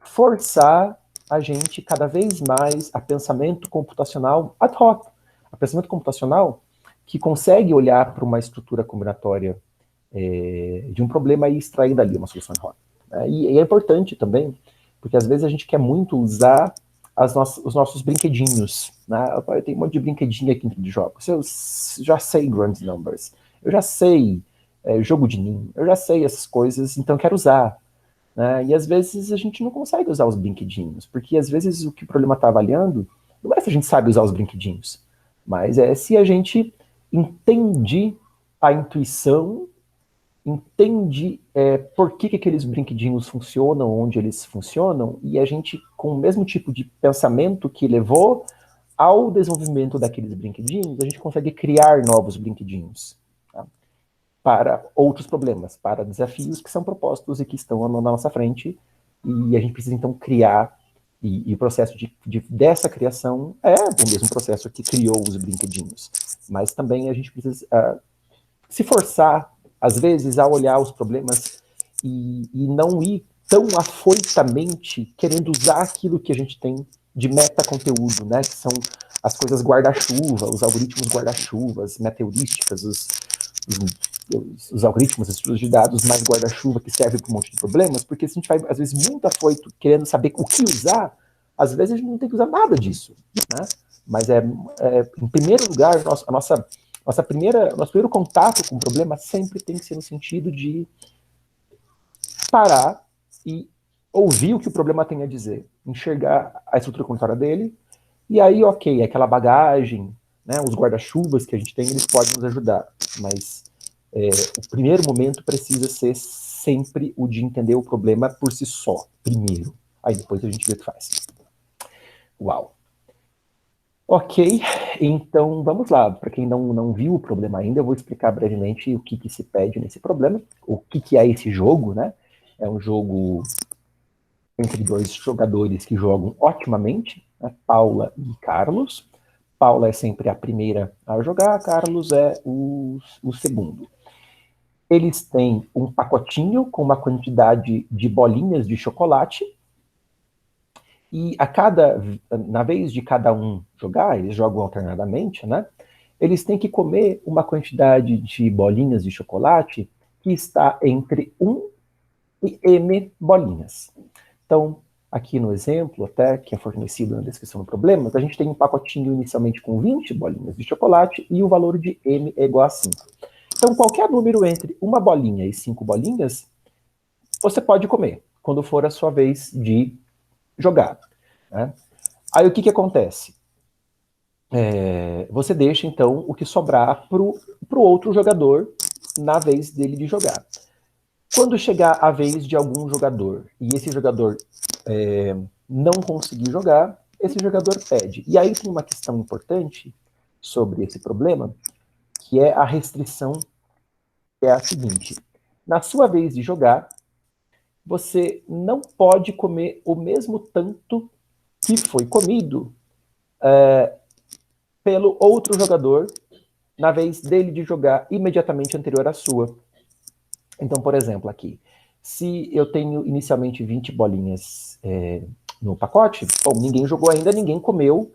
forçar a gente cada vez mais a pensamento computacional ad hoc. A pensamento computacional que consegue olhar para uma estrutura combinatória de um problema e extrair dali uma solução ad hoc. E é importante também, porque às vezes a gente quer muito usar os nossos brinquedinhos. Né? Eu tenho um monte de brinquedinho aqui dentro de jogos. Eu já sei ground numbers, eu já sei jogo de NIM, eu já sei essas coisas, então quero usar. Né? E às vezes a gente não consegue usar os brinquedinhos, porque às vezes o que o problema está avaliando não é se a gente sabe usar os brinquedinhos, mas é se a gente entende a intuição, entende por que aqueles brinquedinhos funcionam, onde eles funcionam, e a gente, com o mesmo tipo de pensamento que levou ao desenvolvimento daqueles brinquedinhos, a gente consegue criar novos brinquedinhos. Tá? Para outros problemas, para desafios que são propostos e que estão na nossa frente, e a gente precisa então criar, e o processo dessa criação é o mesmo processo que criou os brinquedinhos, mas também a gente precisa se forçar, às vezes, a olhar os problemas e não ir tão afoitamente querendo usar aquilo que a gente tem de metaconteúdo, né, que são as coisas guarda-chuva, os algoritmos guarda-chuvas, metaheurísticas, os algoritmos, os estudos de dados mais guarda-chuva que servem para um monte de problemas, porque se a gente vai, às vezes, muito afoito querendo saber o que usar, às vezes a gente não tem que usar nada disso. Né? Mas, em primeiro lugar, nosso primeiro contato com o problema sempre tem que ser no sentido de parar e ouvir o que o problema tem a dizer, enxergar a estrutura combinatória dele, e aí, ok, aquela bagagem, né, os guarda-chuvas que a gente tem, eles podem nos ajudar, mas o primeiro momento precisa ser sempre o de entender o problema por si só, primeiro. Aí depois a gente vê o que faz. Uau! Ok, então vamos lá. Para quem não viu o problema ainda, eu vou explicar brevemente o que se pede nesse problema, o que é esse jogo, né? É um jogo entre dois jogadores que jogam otimamente, né? Paula e Carlos. Paula é sempre a primeira a jogar, Carlos é o segundo. Eles têm um pacotinho com uma quantidade de bolinhas de chocolate E na vez de cada um jogar, eles jogam alternadamente, né? Eles têm que comer uma quantidade de bolinhas de chocolate que está entre 1 e M bolinhas. Então, aqui no exemplo, até que é fornecido na descrição do problema, a gente tem um pacotinho inicialmente com 20 bolinhas de chocolate e o valor de M é igual a 5. Então, qualquer número entre uma bolinha e 5 bolinhas, você pode comer, quando for a sua vez de jogar. Né? Aí o que acontece? Você deixa, então, o que sobrar para o outro jogador na vez dele de jogar. Quando chegar a vez de algum jogador e esse jogador não conseguir jogar, esse jogador pede. E aí tem uma questão importante sobre esse problema, que é a restrição, que é a seguinte. Na sua vez de jogar, você não pode comer o mesmo tanto que foi comido pelo outro jogador na vez dele de jogar imediatamente anterior à sua. Então, por exemplo, aqui, se eu tenho inicialmente 20 bolinhas no pacote, bom, ninguém jogou ainda, ninguém comeu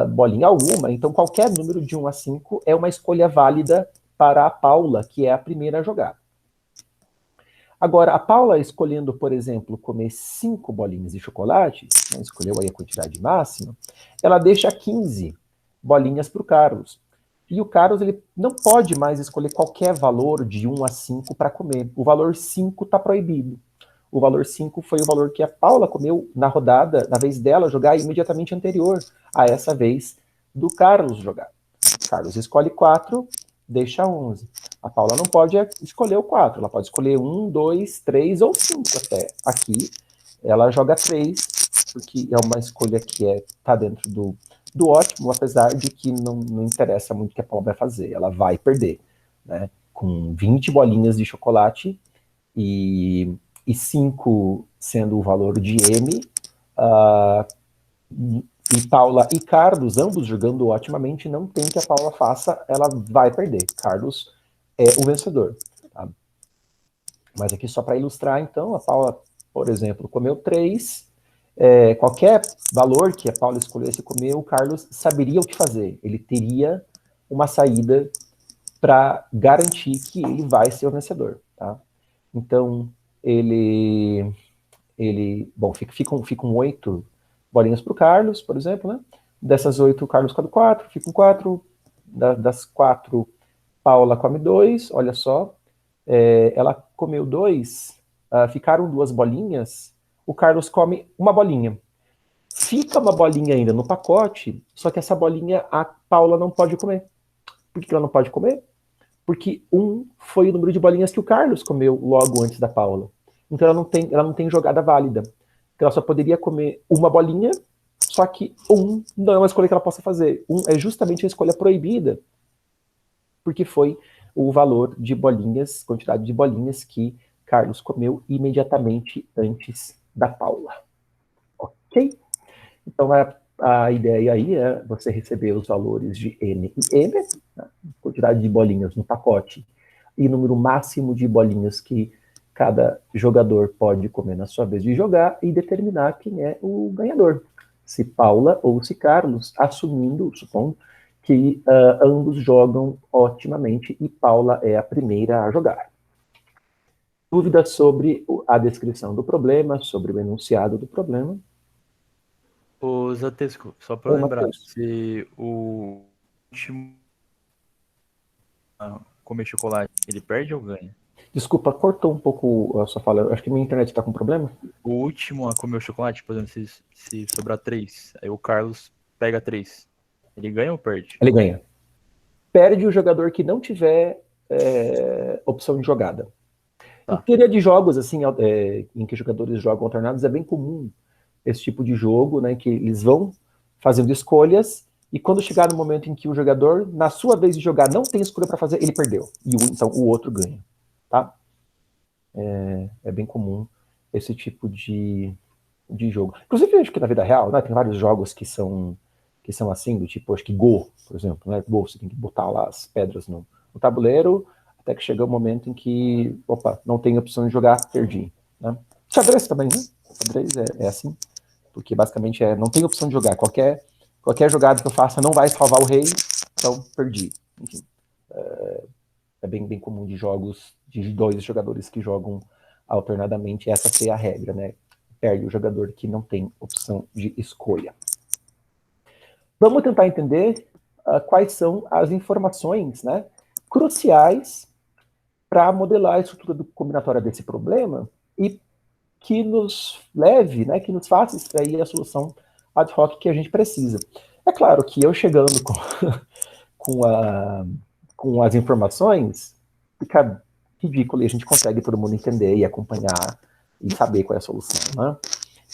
bolinha alguma, então qualquer número de 1 a 5 é uma escolha válida para a Paula, que é a primeira a jogar. Agora, a Paula escolhendo, por exemplo, comer 5 bolinhas de chocolate, né, escolheu aí a quantidade máxima, ela deixa 15 bolinhas para o Carlos. E o Carlos ele não pode mais escolher qualquer valor de 1 a 5 para comer. O valor 5 está proibido. O valor 5 foi o valor que a Paula comeu na rodada, na vez dela jogar imediatamente anterior a essa vez do Carlos jogar. O Carlos escolhe 4, deixa 11. A Paula não pode escolher o 4, ela pode escolher 1, 2, 3 ou 5 até. Aqui ela joga 3, porque é uma escolha que está dentro do ótimo, apesar de que não interessa muito o que a Paula vai fazer, ela vai perder, né? Com 20 bolinhas de chocolate e 5 sendo o valor de M, e Paula e Carlos, ambos jogando otimamente, não tem que a Paula faça, ela vai perder. Carlos é o vencedor. Tá? Mas aqui só para ilustrar, então, a Paula, por exemplo, comeu 3, qualquer valor que a Paula escolhesse comer, o Carlos saberia o que fazer. Ele teria uma saída para garantir que ele vai ser o vencedor. Tá? Então, bom, ficam 8 bolinhas para o Carlos, por exemplo, né? Dessas 8, o Carlos come 4, ficam 4. Das 4, Paula come 2, olha só. Ela comeu 2, ficaram 2 bolinhas, o Carlos come uma bolinha. Fica uma bolinha ainda no pacote, só que essa bolinha a Paula não pode comer. Por que ela não pode comer? Porque 1 foi o número de bolinhas que o Carlos comeu logo antes da Paula. Então ela não tem jogada válida. Ela só poderia comer uma bolinha, só que 1 não é uma escolha que ela possa fazer. 1 é justamente a escolha proibida, porque foi o valor de bolinhas, quantidade de bolinhas que Carlos comeu imediatamente antes da Paula. Ok? Então a ideia aí é você receber os valores de N e M, né? Quantidade de bolinhas no pacote e número máximo de bolinhas que cada jogador pode comer na sua vez de jogar e determinar quem é o ganhador. Se Paula ou se Carlos, supondo que ambos jogam otimamente e Paula é a primeira a jogar. Dúvidas sobre a descrição do problema, sobre o enunciado do problema? Ô, Zatesco, só para lembrar, Matheus. se o último comer chocolate, ele perde ou ganha? Desculpa, cortou um pouco a sua fala. Acho que minha internet está com problema. O último a comer o chocolate, por exemplo, se sobrar 3, aí o Carlos pega 3. Ele ganha ou perde? Ele ganha. Perde o jogador que não tiver opção de jogada. Tá. Em teoria de jogos, assim, em que jogadores jogam alternados, é bem comum esse tipo de jogo, né, que eles vão fazendo escolhas e quando chegar no momento em que o jogador, na sua vez de jogar, não tem escolha para fazer, ele perdeu. E então o outro ganha. Tá? É bem comum esse tipo de jogo. Inclusive, acho que na vida real, né, tem vários jogos que são assim, do tipo, acho que Go, por exemplo, né? Go, você tem que botar lá as pedras no tabuleiro, até que chega o momento em que, opa, não tem opção de jogar, perdi. Né? Xadrez também, né? Xadrez é assim. porque basicamente não tem opção de jogar. Qualquer jogada que eu faça não vai salvar o rei, então perdi. Enfim, é bem comum de jogos de 2 jogadores que jogam alternadamente, essa ser a regra, né? Perde o jogador que não tem opção de escolha. Vamos tentar entender quais são as informações, né, cruciais para modelar a estrutura combinatória desse problema e que nos leve, né, que nos faça extrair a solução ad hoc que a gente precisa. É claro que eu chegando com as informações, fica ridículo e a gente consegue todo mundo entender e acompanhar e saber qual é a solução, né?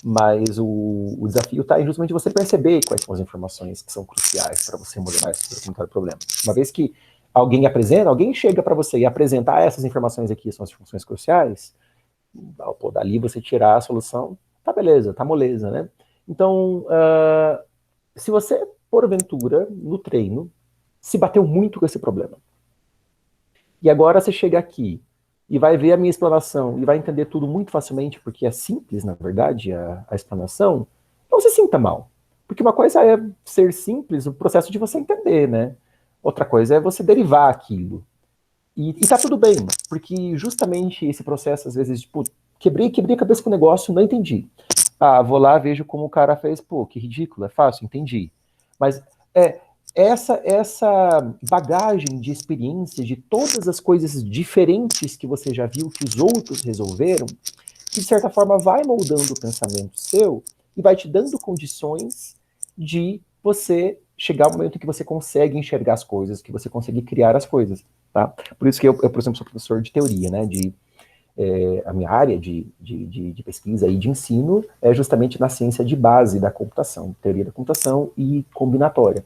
Mas o desafio está em justamente você perceber quais são as informações que são cruciais para você modelar esse problema. Uma vez que alguém chega para você e apresentar essas informações aqui, são as informações cruciais, pô, dali você tirar a solução, tá beleza, tá moleza, né? Então, se você, porventura, no treino, se bateu muito com esse problema, e agora você chega aqui e vai ver a minha explanação e vai entender tudo muito facilmente, porque é simples, na verdade, a explanação, não se sinta mal. Porque uma coisa é ser simples, o processo de você entender, né? Outra coisa é você derivar aquilo. E tá tudo bem, porque justamente esse processo, às vezes, tipo, quebrei a cabeça com o negócio, não entendi. Vou lá, vejo como o cara fez, pô, que ridículo, é fácil, entendi. Mas essa bagagem de experiência de todas as coisas diferentes que você já viu que os outros resolveram, que de certa forma vai moldando o pensamento seu e vai te dando condições de você chegar ao momento em que você consegue enxergar as coisas, que você consegue criar as coisas, tá? Por isso que eu por exemplo, sou professor de teoria, né, a minha área de pesquisa e de ensino é justamente na ciência de base da computação, teoria da computação e combinatória.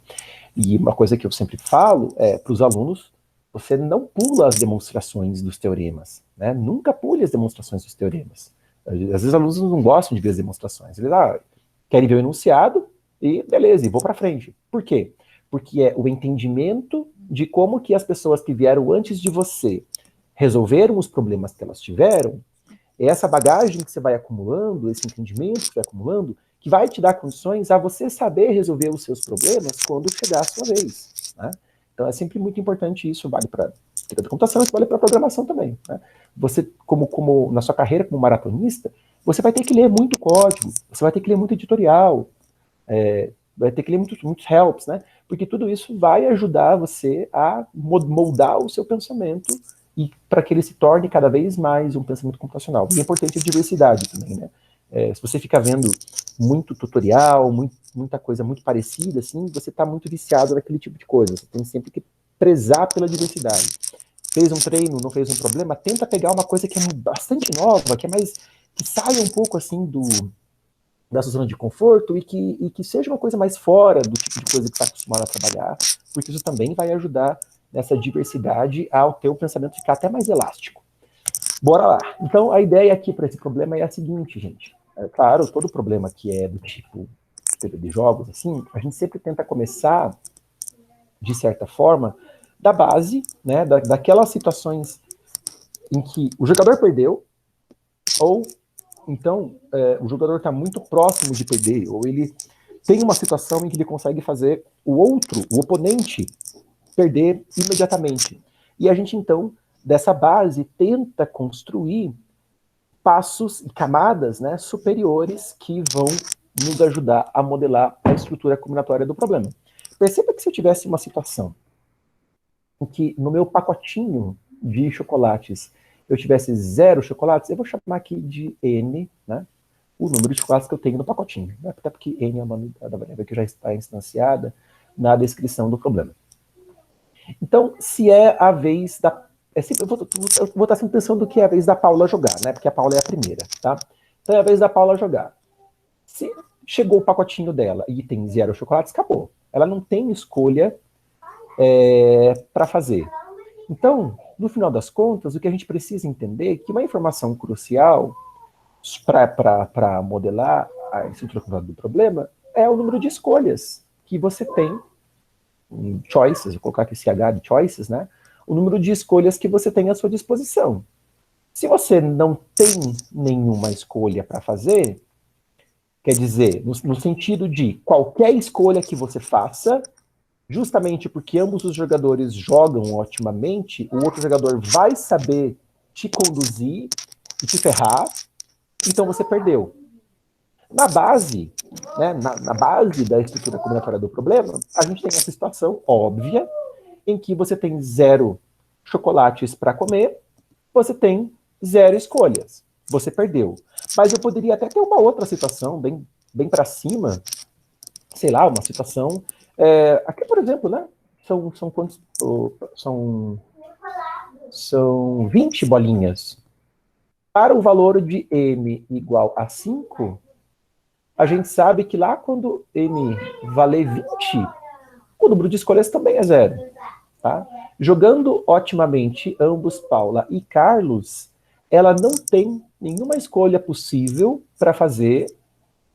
E uma coisa que eu sempre falo para os alunos, você não pula as demonstrações dos teoremas, né? Nunca pule as demonstrações dos teoremas. Às vezes os alunos não gostam de ver as demonstrações. Eles querem ver o enunciado e beleza, e vou para frente. Por quê? Porque é o entendimento de como que as pessoas que vieram antes de você resolveram os problemas que elas tiveram, é essa bagagem que você vai acumulando, esse entendimento que você vai acumulando, que vai te dar condições a você saber resolver os seus problemas quando chegar a sua vez, né? Então é sempre muito importante isso, vale para teoria da computação, isso vale para programação também, né? Você, como na sua carreira como maratonista, você vai ter que ler muito código, você vai ter que ler muito editorial, vai ter que ler muitos helps, né? Porque tudo isso vai ajudar você a moldar o seu pensamento e para que ele se torne cada vez mais um pensamento computacional. E é importante a diversidade também, né? Se você fica vendo muito tutorial, muita coisa muito parecida, assim, você está muito viciado naquele tipo de coisa. Você tem sempre que prezar pela diversidade. Fez um treino, não fez um problema, tenta pegar uma coisa que é bastante nova, que saia um pouco assim da sua zona de conforto e que seja uma coisa mais fora do tipo de coisa que está acostumado a trabalhar, porque isso também vai ajudar nessa diversidade ao teu pensamento ficar até mais elástico. Bora lá. Então, a ideia aqui para esse problema é a seguinte, gente. Claro, todo problema que é do tipo de jogos, assim, a gente sempre tenta começar, de certa forma, da base, né, daquelas situações em que o jogador perdeu, ou então o jogador está muito próximo de perder, ou ele tem uma situação em que ele consegue fazer o oponente, perder imediatamente. E a gente, então, dessa base, tenta construir passos e camadas, né, superiores que vão nos ajudar a modelar a estrutura combinatória do problema. Perceba que se eu tivesse uma situação em que no meu pacotinho de chocolates eu tivesse 0 chocolates, eu vou chamar aqui de N, né, o número de chocolates que eu tenho no pacotinho, né, até porque N é o nome da variável que já está instanciada na descrição do problema. Então, se é a vez da... eu vou estar sempre pensando que é a vez da Paula jogar, né? Porque a Paula é a primeira, tá? Então é a vez da Paula jogar. Se chegou o pacotinho dela e tem 0 chocolates, acabou. Ela não tem escolha para fazer. Então, no final das contas, o que a gente precisa entender é que uma informação crucial para modelar a estrutura do problema é o número de escolhas que você tem, choices, vou colocar aqui CH de choices, né? O número de escolhas que você tem à sua disposição. Se você não tem nenhuma escolha para fazer, Quer dizer, no sentido de qualquer escolha que você faça, justamente porque ambos os jogadores jogam otimamente, o outro jogador vai saber te conduzir e te ferrar, então você perdeu. Na base, né, na base da estrutura combinatória do problema, a gente tem essa situação óbvia em que você tem 0 chocolates para comer, você tem 0 escolhas. Você perdeu. Mas eu poderia até ter uma outra situação, bem para cima, sei lá, uma situação... aqui, por exemplo, né? São quantos? São 20 bolinhas. Para o valor de m igual a 5, a gente sabe que lá quando m valer 20, o número de escolhas também é 0. Tá? Jogando otimamente ambos Paula e Carlos, ela não tem nenhuma escolha possível para fazer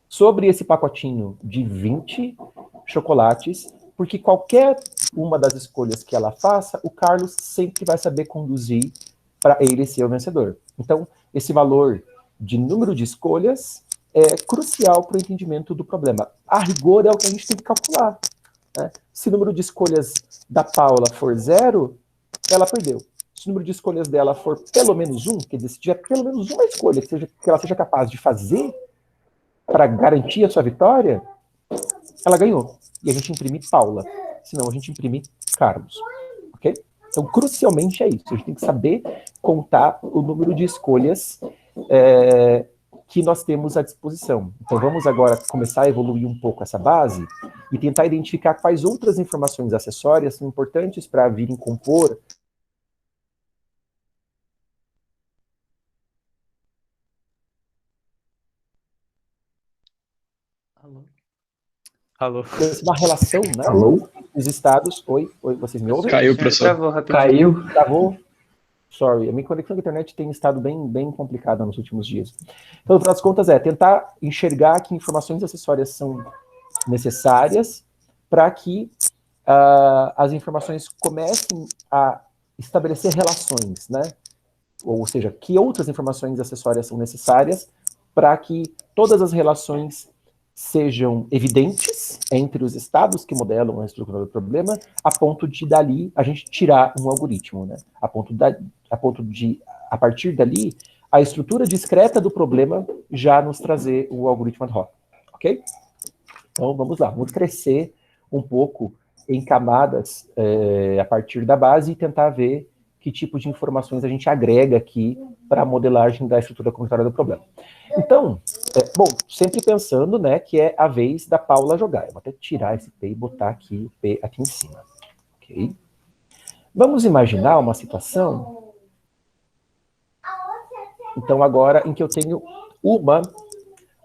sobre esse pacotinho de 20 chocolates, porque qualquer uma das escolhas que ela faça, o Carlos sempre vai saber conduzir para ele ser o vencedor. Então, esse valor de número de escolhas é crucial para o entendimento do problema. A rigor é o que a gente tem que calcular. Né? Se o número de escolhas da Paula for 0, ela perdeu. Se o número de escolhas dela for pelo menos 1, quer dizer, se tiver pelo menos uma escolha que ela seja capaz de fazer para garantir a sua vitória, ela ganhou. E a gente imprime Paula. Senão a gente imprime Carlos. Ok? Então, crucialmente é isso. A gente tem que saber contar o número de escolhas que nós temos à disposição. Então, vamos agora começar a evoluir um pouco essa base e tentar identificar quais outras informações acessórias são importantes para virem compor. Alô? Uma relação, né? Alô? Os estados... Oi, vocês me ouvem? Caiu, professor. Travou rapidinho. Travou? Sorry, a minha conexão com a internet tem estado bem complicada nos últimos dias. Então, no final das contas, tentar enxergar que informações acessórias são necessárias para que as informações comecem a estabelecer relações, né? Ou seja, que outras informações acessórias são necessárias para que todas as relações sejam evidentes entre os estados que modelam a estrutura do problema, a ponto de, dali, a gente tirar um algoritmo, né? A partir dali, a estrutura discreta do problema já nos trazer o algoritmo ad hoc, ok? Então, vamos lá, vamos crescer um pouco em camadas a partir da base e tentar ver que tipo de informações a gente agrega aqui para a modelagem da estrutura combinatória do problema. Então, bom, sempre pensando, né, que é a vez da Paula jogar. Eu vou até tirar esse P e botar aqui o P aqui em cima. Ok? Vamos imaginar uma situação, então agora, em que eu tenho uma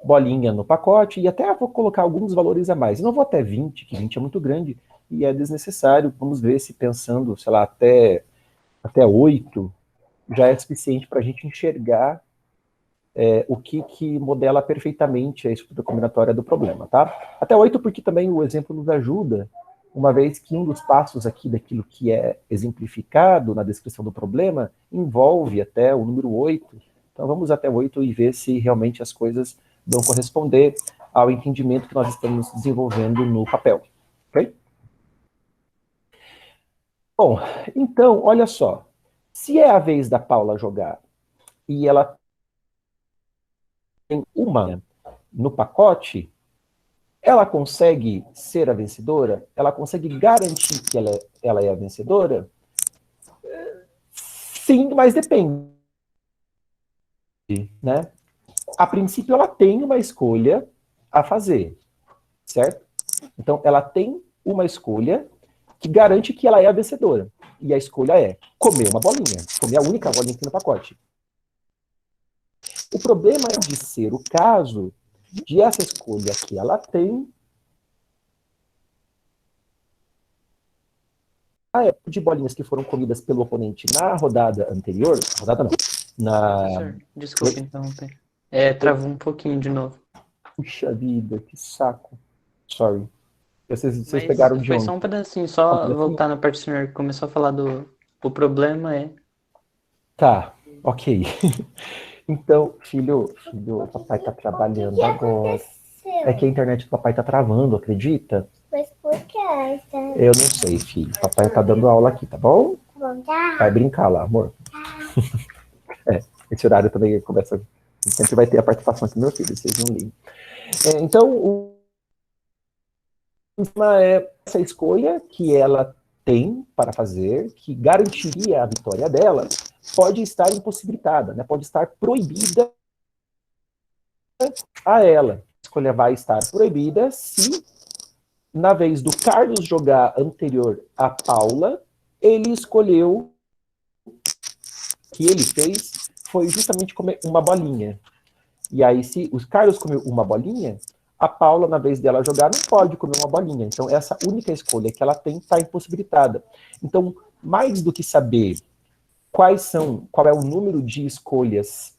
bolinha no pacote, e até vou colocar alguns valores a mais. Eu não vou até 20, que 20 é muito grande, e é desnecessário. Vamos ver se pensando, sei lá, até 8, já é suficiente para a gente enxergar o que modela perfeitamente a estrutura combinatória do problema, tá? Até 8 porque também o exemplo nos ajuda, uma vez que um dos passos aqui daquilo que é exemplificado na descrição do problema envolve até o número 8. Então vamos até 8 e ver se realmente as coisas vão corresponder ao entendimento que nós estamos desenvolvendo no papel. Ok? Bom, então, olha só. Se é a vez da Paula jogar e ela tem uma no pacote, ela consegue ser a vencedora? Ela consegue garantir que ela é a vencedora? Sim, mas depende. Né? A princípio, ela tem uma escolha a fazer, certo? Então, ela tem uma escolha que garante que ela é a vencedora. E a escolha é comer uma bolinha, comer a única bolinha que tem no pacote. O problema é de ser o caso de essa escolha que ela tem de bolinhas que foram comidas pelo oponente na rodada anterior, rodada não, Desculpa interromper. Travou um pouquinho de novo. Puxa vida, que saco. Sorry. Vocês Mas pegaram de foi onde? só um pedacinho, só voltar na parte do senhor que começou a falar o problema Tá, ok. Então, filho, o papai tá trabalhando agora. É que a internet do papai tá travando, acredita? Mas por que? Eu não sei, filho. Papai tá dando aula aqui, tá bom? Bom, tá. Vai brincar lá, amor. Esse horário também começa... Sempre vai ter a participação aqui do meu filho, vocês não ligam. Então, essa escolha que ela tem para fazer, que garantiria a vitória dela, pode estar impossibilitada, né? Pode estar proibida a ela. A escolha vai estar proibida se, na vez do Carlos jogar anterior a Paula, ele escolheu, o que ele fez foi justamente comer uma bolinha. E aí, se o Carlos comeu uma bolinha, a Paula, na vez dela jogar, não pode comer uma bolinha. Então, essa única escolha que ela tem está impossibilitada. Então, mais do que saber qual é o número de escolhas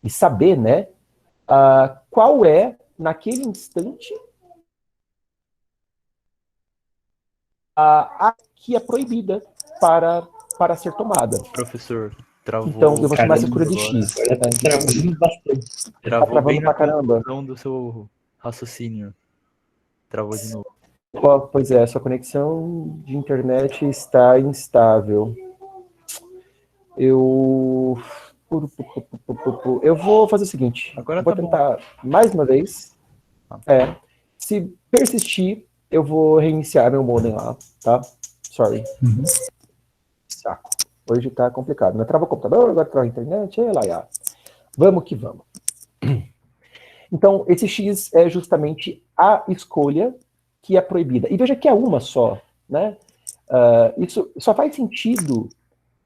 e saber, né, qual é, naquele instante, a que é proibida para ser tomada. Professor, travou. Então, eu vou chamar essa escolha de agora. X. Agora tá travando bastante. Tá Travou travando bem pra na caramba. conclusão do seu raciocínio. Travou de novo. Pois é, sua conexão de internet está instável. Eu vou fazer o seguinte. Agora eu vou tá bom. tentar mais uma vez. Se persistir, eu vou reiniciar meu modem lá, tá? Sorry. Saco. Hoje tá complicado. Não trava o computador, agora trava a internet, lá. Vamos que vamos. Então, esse X é justamente a escolha que é proibida. E veja que é uma só, né? Isso só faz sentido,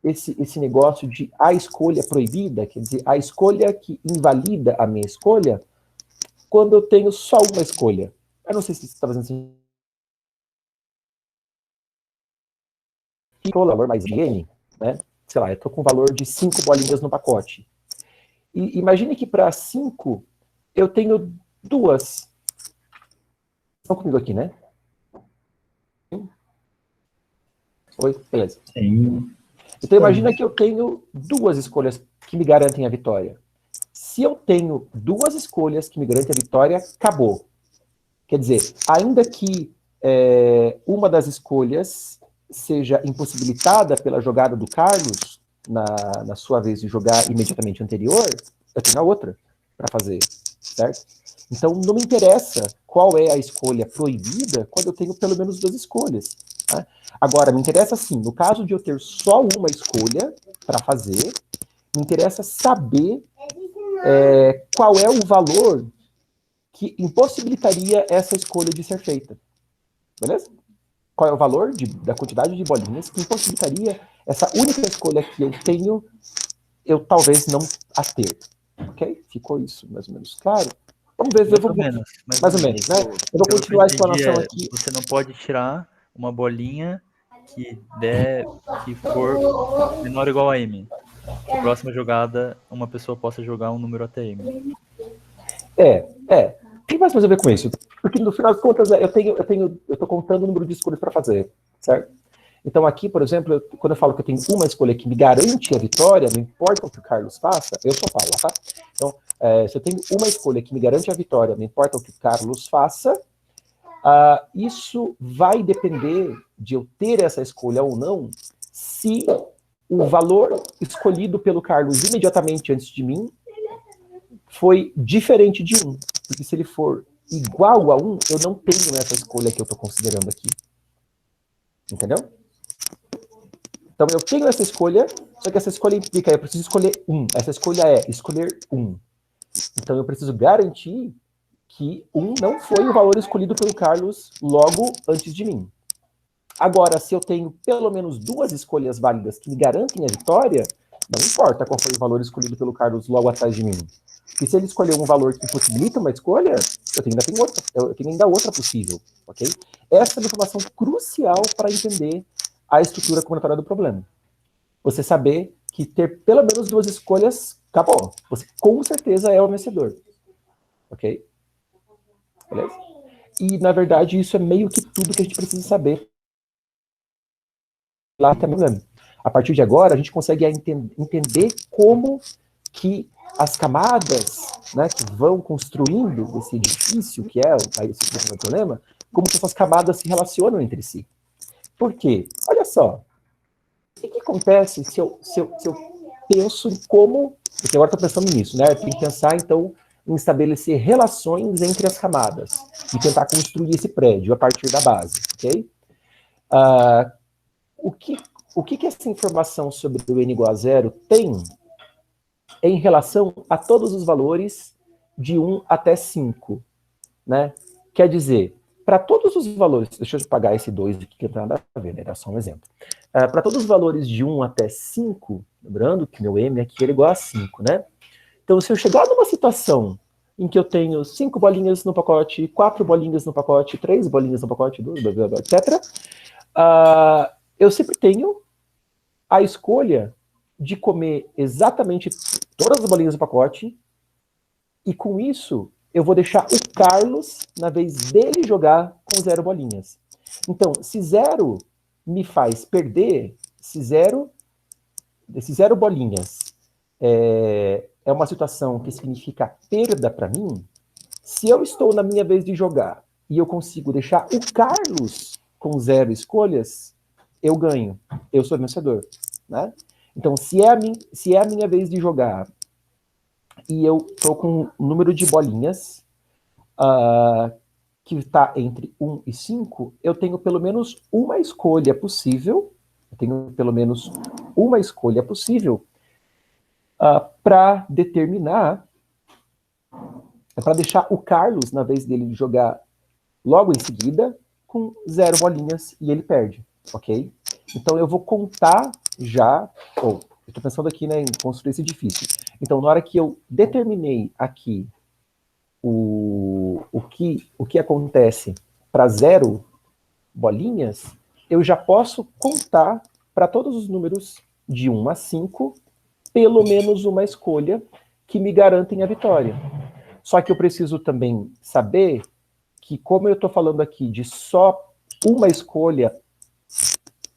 esse negócio de a escolha proibida, quer dizer, a escolha que invalida a minha escolha, quando eu tenho só uma escolha. Eu não sei se isso está fazendo sentido. O valor mais N, né? Sei lá, eu estou com o valor de 5 bolinhas no pacote. E imagine que para 5 eu tenho 2. Estão comigo aqui, né? Oi? Beleza. Sim. Então imagina que eu tenho 2 escolhas que me garantem a vitória. Se eu tenho 2 escolhas que me garantem a vitória, acabou. Quer dizer, ainda que uma das escolhas seja impossibilitada pela jogada do Carlos, na sua vez de jogar imediatamente anterior, eu tenho a outra para fazer, certo? Então, não me interessa qual é a escolha proibida quando eu tenho pelo menos 2 escolhas. Tá? Agora, me interessa sim, no caso de eu ter só uma escolha para fazer, me interessa saber qual é o valor que impossibilitaria essa escolha de ser feita. Beleza? Qual é o valor da quantidade de bolinhas que impossibilitaria essa única escolha que eu tenho, eu talvez não a ter. Ok? Ficou isso mais ou menos claro? Vamos ver. Mais ou menos, né? Eu vou continuar a explanação aqui. Você não pode tirar uma bolinha que for menor ou igual a M. Na próxima jogada, uma pessoa possa jogar um número até M. Tem mais a ver com isso. Porque no final das contas, eu tô contando o número de escolhas para fazer, certo? Então aqui, por exemplo, quando eu falo que eu tenho uma escolha que me garante a vitória, não importa o que o Carlos faça, eu só falo, tá? Então, se eu tenho uma escolha que me garante a vitória, não importa o que o Carlos faça, isso vai depender de eu ter essa escolha ou não, se o valor escolhido pelo Carlos imediatamente antes de mim foi diferente de 1. Porque se ele for igual a 1, eu não tenho essa escolha que eu estou considerando aqui. Entendeu? Então eu tenho essa escolha, só que essa escolha implica, eu preciso escolher 1. Essa escolha é escolher 1. Então eu preciso garantir que 1 não foi o valor escolhido pelo Carlos logo antes de mim. Agora, se eu tenho pelo menos 2 escolhas válidas que me garantem a vitória, não importa qual foi o valor escolhido pelo Carlos logo atrás de mim. E se ele escolher um valor que possibilita uma escolha, eu tenho ainda outra possível, ok? Essa é uma informação crucial para entender a estrutura combinatória do problema. Você saber que ter pelo menos 2 escolhas, acabou. Você com certeza é o vencedor, ok? Beleza? E, na verdade, isso é meio que tudo que a gente precisa saber. Lá também, A partir de agora, a gente consegue entender como que as camadas, né, que vão construindo esse edifício, que é esse problema, como que essas camadas se relacionam entre si. Por quê? Olha só, o que acontece se eu penso em como... Porque agora estou pensando nisso, né? Tem que pensar, então, em estabelecer relações entre as camadas e tentar construir esse prédio a partir da base, ok? O que essa informação sobre o n igual a 0 tem em relação a todos os valores de 1 até 5, né? Quer dizer, para todos os valores... Deixa eu apagar esse 2 aqui, que não tem nada a ver, né? Era só um exemplo. Para todos os valores de 1 até 5, lembrando que meu m aqui é igual a 5, né? Então, se eu chegar numa situação em que eu tenho 5 bolinhas no pacote, 4 bolinhas no pacote, 3 bolinhas no pacote, 2, etc., eu sempre tenho a escolha de comer exatamente todas as bolinhas do pacote, e com isso eu vou deixar o Carlos, na vez dele jogar com 0 bolinhas. Então, se 0 me faz perder, se 0 bolinhas é uma situação que significa perda para mim, se eu estou na minha vez de jogar e eu consigo deixar o Carlos com 0 escolhas, eu ganho, eu sou vencedor, né? Então, se é a minha vez de jogar e eu estou com um número de bolinhas que está entre 1 e 5, eu tenho pelo menos uma escolha possível, para determinar, para deixar o Carlos, na vez dele, jogar logo em seguida, com 0 bolinhas e ele perde, ok? Então eu vou contar já, eu estou pensando aqui, né, em construir esse edifício. Então, na hora que eu determinei aqui o que acontece para 0 bolinhas, eu já posso contar para todos os números de 1 a 5, pelo menos uma escolha que me garantem a vitória. Só que eu preciso também saber que, como eu estou falando aqui de só uma escolha,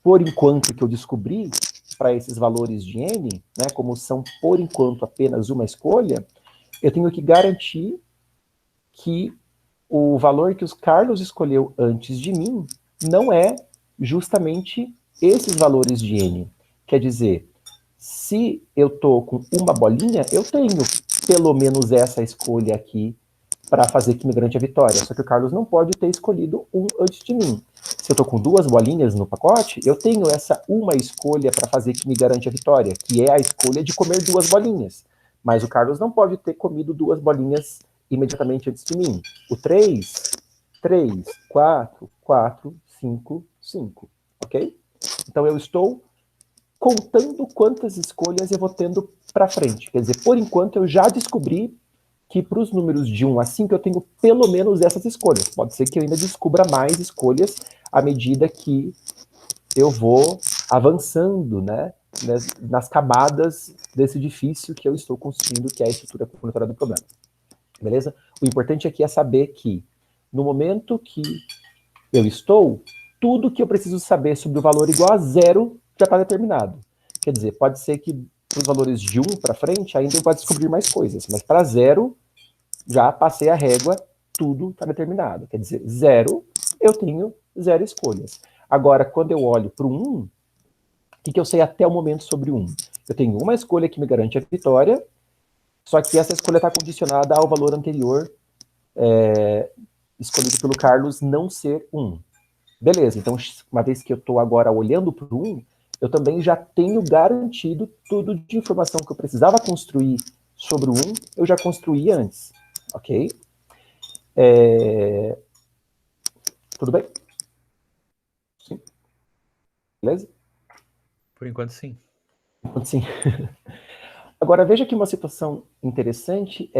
por enquanto, que eu descobri para esses valores de n, né, como são, por enquanto, apenas uma escolha, eu tenho que garantir que o valor que o Carlos escolheu antes de mim não é justamente esses valores de n. Quer dizer, se eu estou com uma bolinha, eu tenho pelo menos essa escolha aqui para fazer que me garante a vitória. Só que o Carlos não pode ter escolhido um antes de mim. Se eu estou com 2 bolinhas no pacote, eu tenho essa uma escolha para fazer que me garante a vitória, que é a escolha de comer 2 bolinhas. Mas o Carlos não pode ter comido 2 bolinhas imediatamente antes de mim. O 3, 4, 5, 5. Ok? Então eu estou contando quantas escolhas eu vou tendo para frente. Quer dizer, por enquanto eu já descobri que para os números de 1 a 5 eu tenho pelo menos essas escolhas. Pode ser que eu ainda descubra mais escolhas à medida que eu vou avançando, né, nas camadas desse edifício que eu estou construindo, que é a estrutura combinatória do problema. Beleza? O importante aqui é saber que, no momento que eu estou, tudo que eu preciso saber sobre o valor igual a 0 já está determinado. Quer dizer, pode ser que para os valores de 1 para frente ainda eu vá descobrir mais coisas, mas para 0, já passei a régua, tudo está determinado. Quer dizer, 0, eu tenho 0 escolhas. Agora, quando eu olho para o 1, o que eu sei até o momento sobre o 1? Eu tenho uma escolha que me garante a vitória, só que essa escolha está condicionada ao valor anterior escolhido pelo Carlos não ser 1. Beleza, então uma vez que eu estou agora olhando para o 1, eu também já tenho garantido tudo de informação que eu precisava construir sobre o 1, eu já construí antes. Ok? Tudo bem? Sim? Beleza? Por enquanto, sim. Sim. Agora, veja que uma situação interessante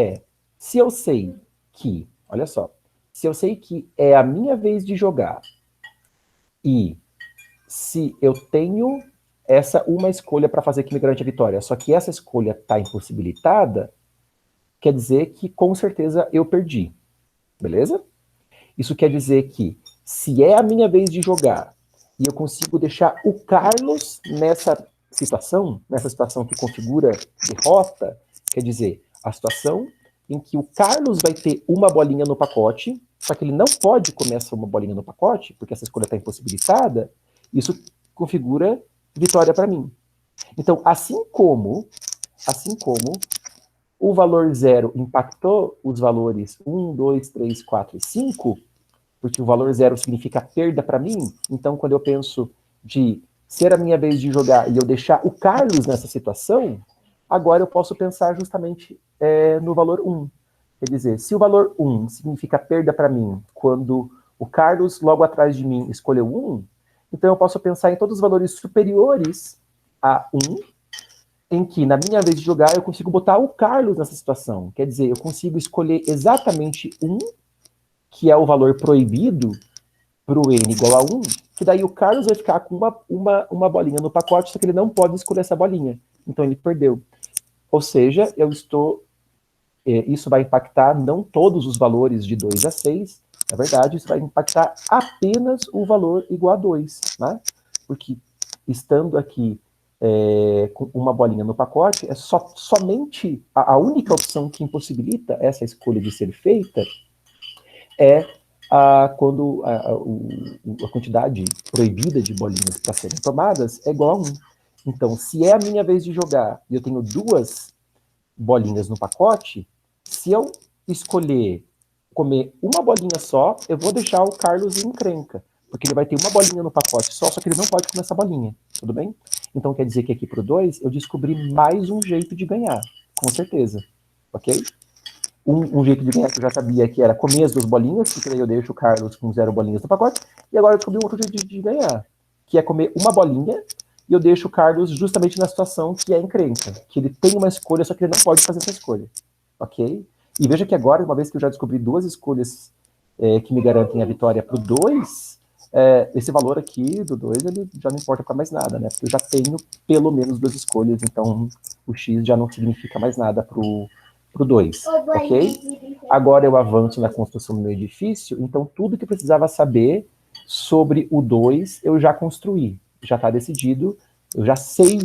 se eu sei que, olha só, se eu sei que é a minha vez de jogar e se eu tenho essa uma escolha para fazer que me garante a vitória, só que essa escolha está impossibilitada, quer dizer que com certeza eu perdi. Beleza? Isso quer dizer que se é a minha vez de jogar e eu consigo deixar o Carlos situação, nessa situação que configura derrota, quer dizer, a situação em que o Carlos vai ter uma bolinha no pacote, só que ele não pode comer essa uma bolinha no pacote, porque essa escolha está impossibilitada, isso configura vitória para mim. Então, assim como o valor 0 impactou os valores 1, 2, 3, 4 e 5, porque o valor 0 significa perda para mim, então quando eu penso de ser a minha vez de jogar e eu deixar o Carlos nessa situação, agora eu posso pensar justamente no valor 1. Quer dizer, se o valor 1 significa perda para mim, quando o Carlos logo atrás de mim escolheu 1, então eu posso pensar em todos os valores superiores a 1, em que, na minha vez de jogar, eu consigo botar o Carlos nessa situação. Quer dizer, eu consigo escolher exatamente 1, que é o valor proibido, para o n igual a 1, que daí o Carlos vai ficar com uma bolinha no pacote, só que ele não pode escolher essa bolinha. Então ele perdeu. Ou seja, isso vai impactar não todos os valores de 2 a 6, na verdade, isso vai impactar apenas o valor igual a 2, né? Porque estando aqui com uma bolinha no pacote, é somente a única opção que impossibilita essa escolha de ser feita é quando a quantidade proibida de bolinhas para serem tomadas é igual a 1. Então, se é a minha vez de jogar e eu tenho 2 bolinhas no pacote, se eu escolher comer uma bolinha só, eu vou deixar o Carlos em encrenca, porque ele vai ter uma bolinha no pacote só que ele não pode comer essa bolinha, tudo bem? Então quer dizer que aqui pro 2 eu descobri mais um jeito de ganhar, com certeza, ok? Um jeito de ganhar que eu já sabia que era comer as 2 bolinhas, porque daí eu deixo o Carlos com 0 bolinhas no pacote, e agora eu descobri um outro jeito de ganhar, que é comer uma bolinha, e eu deixo o Carlos justamente na situação que é encrenca, que ele tem uma escolha, só que ele não pode fazer essa escolha, ok? E veja que agora, uma vez que eu já descobri 2 escolhas que me garantem a vitória pro 2, esse valor aqui do 2, ele já não importa para mais nada, né? Porque eu já tenho pelo menos 2 escolhas, então o X já não significa mais nada pro 2, ok? Agora eu avanço na construção do meu edifício, então tudo que eu precisava saber sobre o 2 eu já construí, já está decidido, eu já sei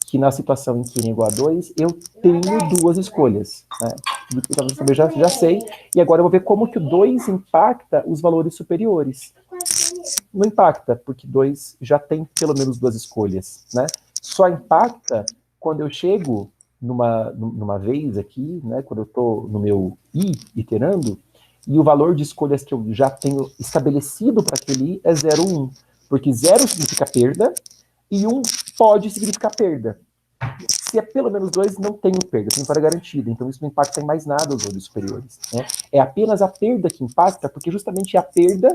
que na situação em que n é igual a 2, eu tenho 2 escolhas, né? Tudo que eu precisava saber já sei, e agora eu vou ver como que o 2 impacta os valores superiores. Não impacta, porque 2 já tem pelo menos 2 escolhas, né? Só impacta quando eu chego numa vez aqui, né, quando eu estou no meu i iterando, e o valor de escolhas que eu já tenho estabelecido para aquele i é 0, 1. Porque 0 significa perda, e 1 pode significar perda. Se é pelo menos 2, não tenho perda, tenho vitória garantida. Então isso não impacta em mais nada os valores superiores, né? É apenas a perda que impacta, porque justamente é a perda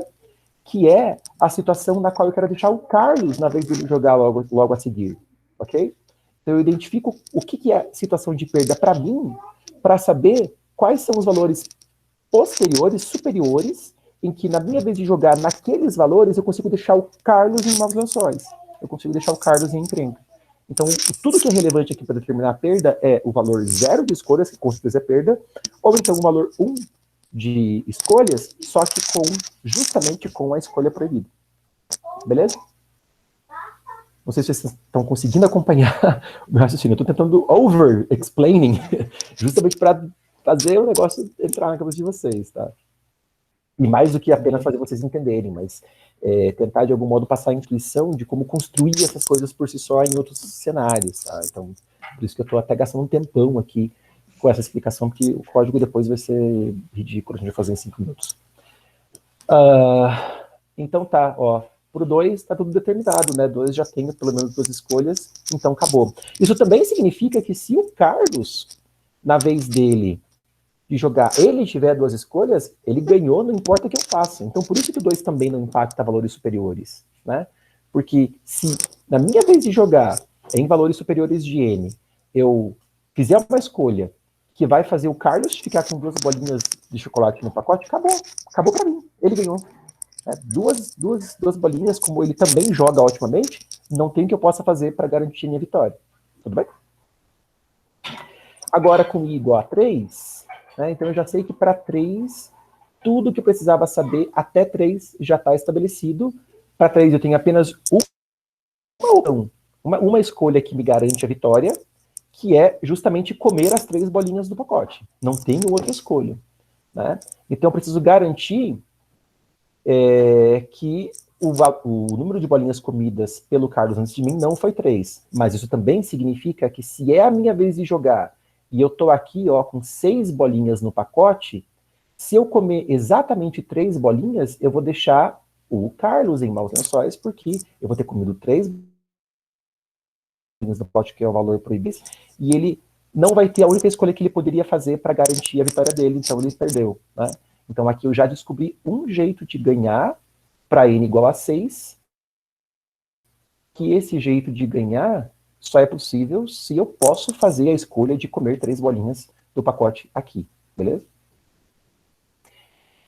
que é a situação na qual eu quero deixar o Carlos na vez dele jogar logo a seguir, ok? Então eu identifico o que é situação de perda para mim, para saber quais são os valores posteriores, superiores, em que na minha vez de jogar naqueles valores, eu consigo deixar o Carlos em maus lençóis. Eu consigo deixar o Carlos em encrenca. Então, tudo que é relevante aqui para determinar a perda é o valor 0 de escolhas, que com certeza é perda, ou então o valor 1 de escolhas, só que justamente com a escolha proibida. Beleza? Não sei se vocês estão conseguindo acompanhar o meu raciocínio. Eu estou tentando over-explaining, justamente para fazer o negócio entrar na cabeça de vocês, tá? E mais do que apenas fazer vocês entenderem, mas tentar de algum modo passar a intuição de como construir essas coisas por si só em outros cenários, tá? Então, por isso que eu estou até gastando um tempão aqui com essa explicação, porque o código depois vai ser ridículo, a gente vai fazer em 5 minutos. Então tá, ó, pro 2 está tudo determinado, né? 2 já tem pelo menos 2 escolhas, então acabou. Isso também significa que se o Carlos, na vez dele de jogar, ele tiver 2 escolhas, ele ganhou, não importa o que eu faça. Então por isso que o 2 também não impacta valores superiores, né? Porque se na minha vez de jogar em valores superiores de n, eu fizer uma escolha que vai fazer o Carlos ficar com 2 bolinhas de chocolate no pacote, acabou para mim, ele ganhou. Duas bolinhas, como ele também joga otimamente, não tem o que eu possa fazer para garantir minha vitória. Tudo bem? Agora, com i igual a 3, né, então eu já sei que para 3, tudo que eu precisava saber até 3 já está estabelecido. Para 3 eu tenho apenas uma opção, uma escolha que me garante a vitória, que é justamente comer as 3 bolinhas do pacote. Não tenho outra escolha, né? Então, eu preciso garantir que o número de bolinhas comidas pelo Carlos antes de mim não foi 3. Mas isso também significa que se é a minha vez de jogar e eu tô aqui, ó, com 6 bolinhas no pacote, se eu comer exatamente 3 bolinhas, eu vou deixar o Carlos em maus lençóis, porque eu vou ter comido 3 bolinhas no pacote, que é o valor proibido, e ele não vai ter a única escolha que ele poderia fazer para garantir a vitória dele, então ele perdeu, né? Então aqui eu já descobri um jeito de ganhar para n igual a 6, que esse jeito de ganhar só é possível se eu posso fazer a escolha de comer 3 bolinhas do pacote aqui, beleza?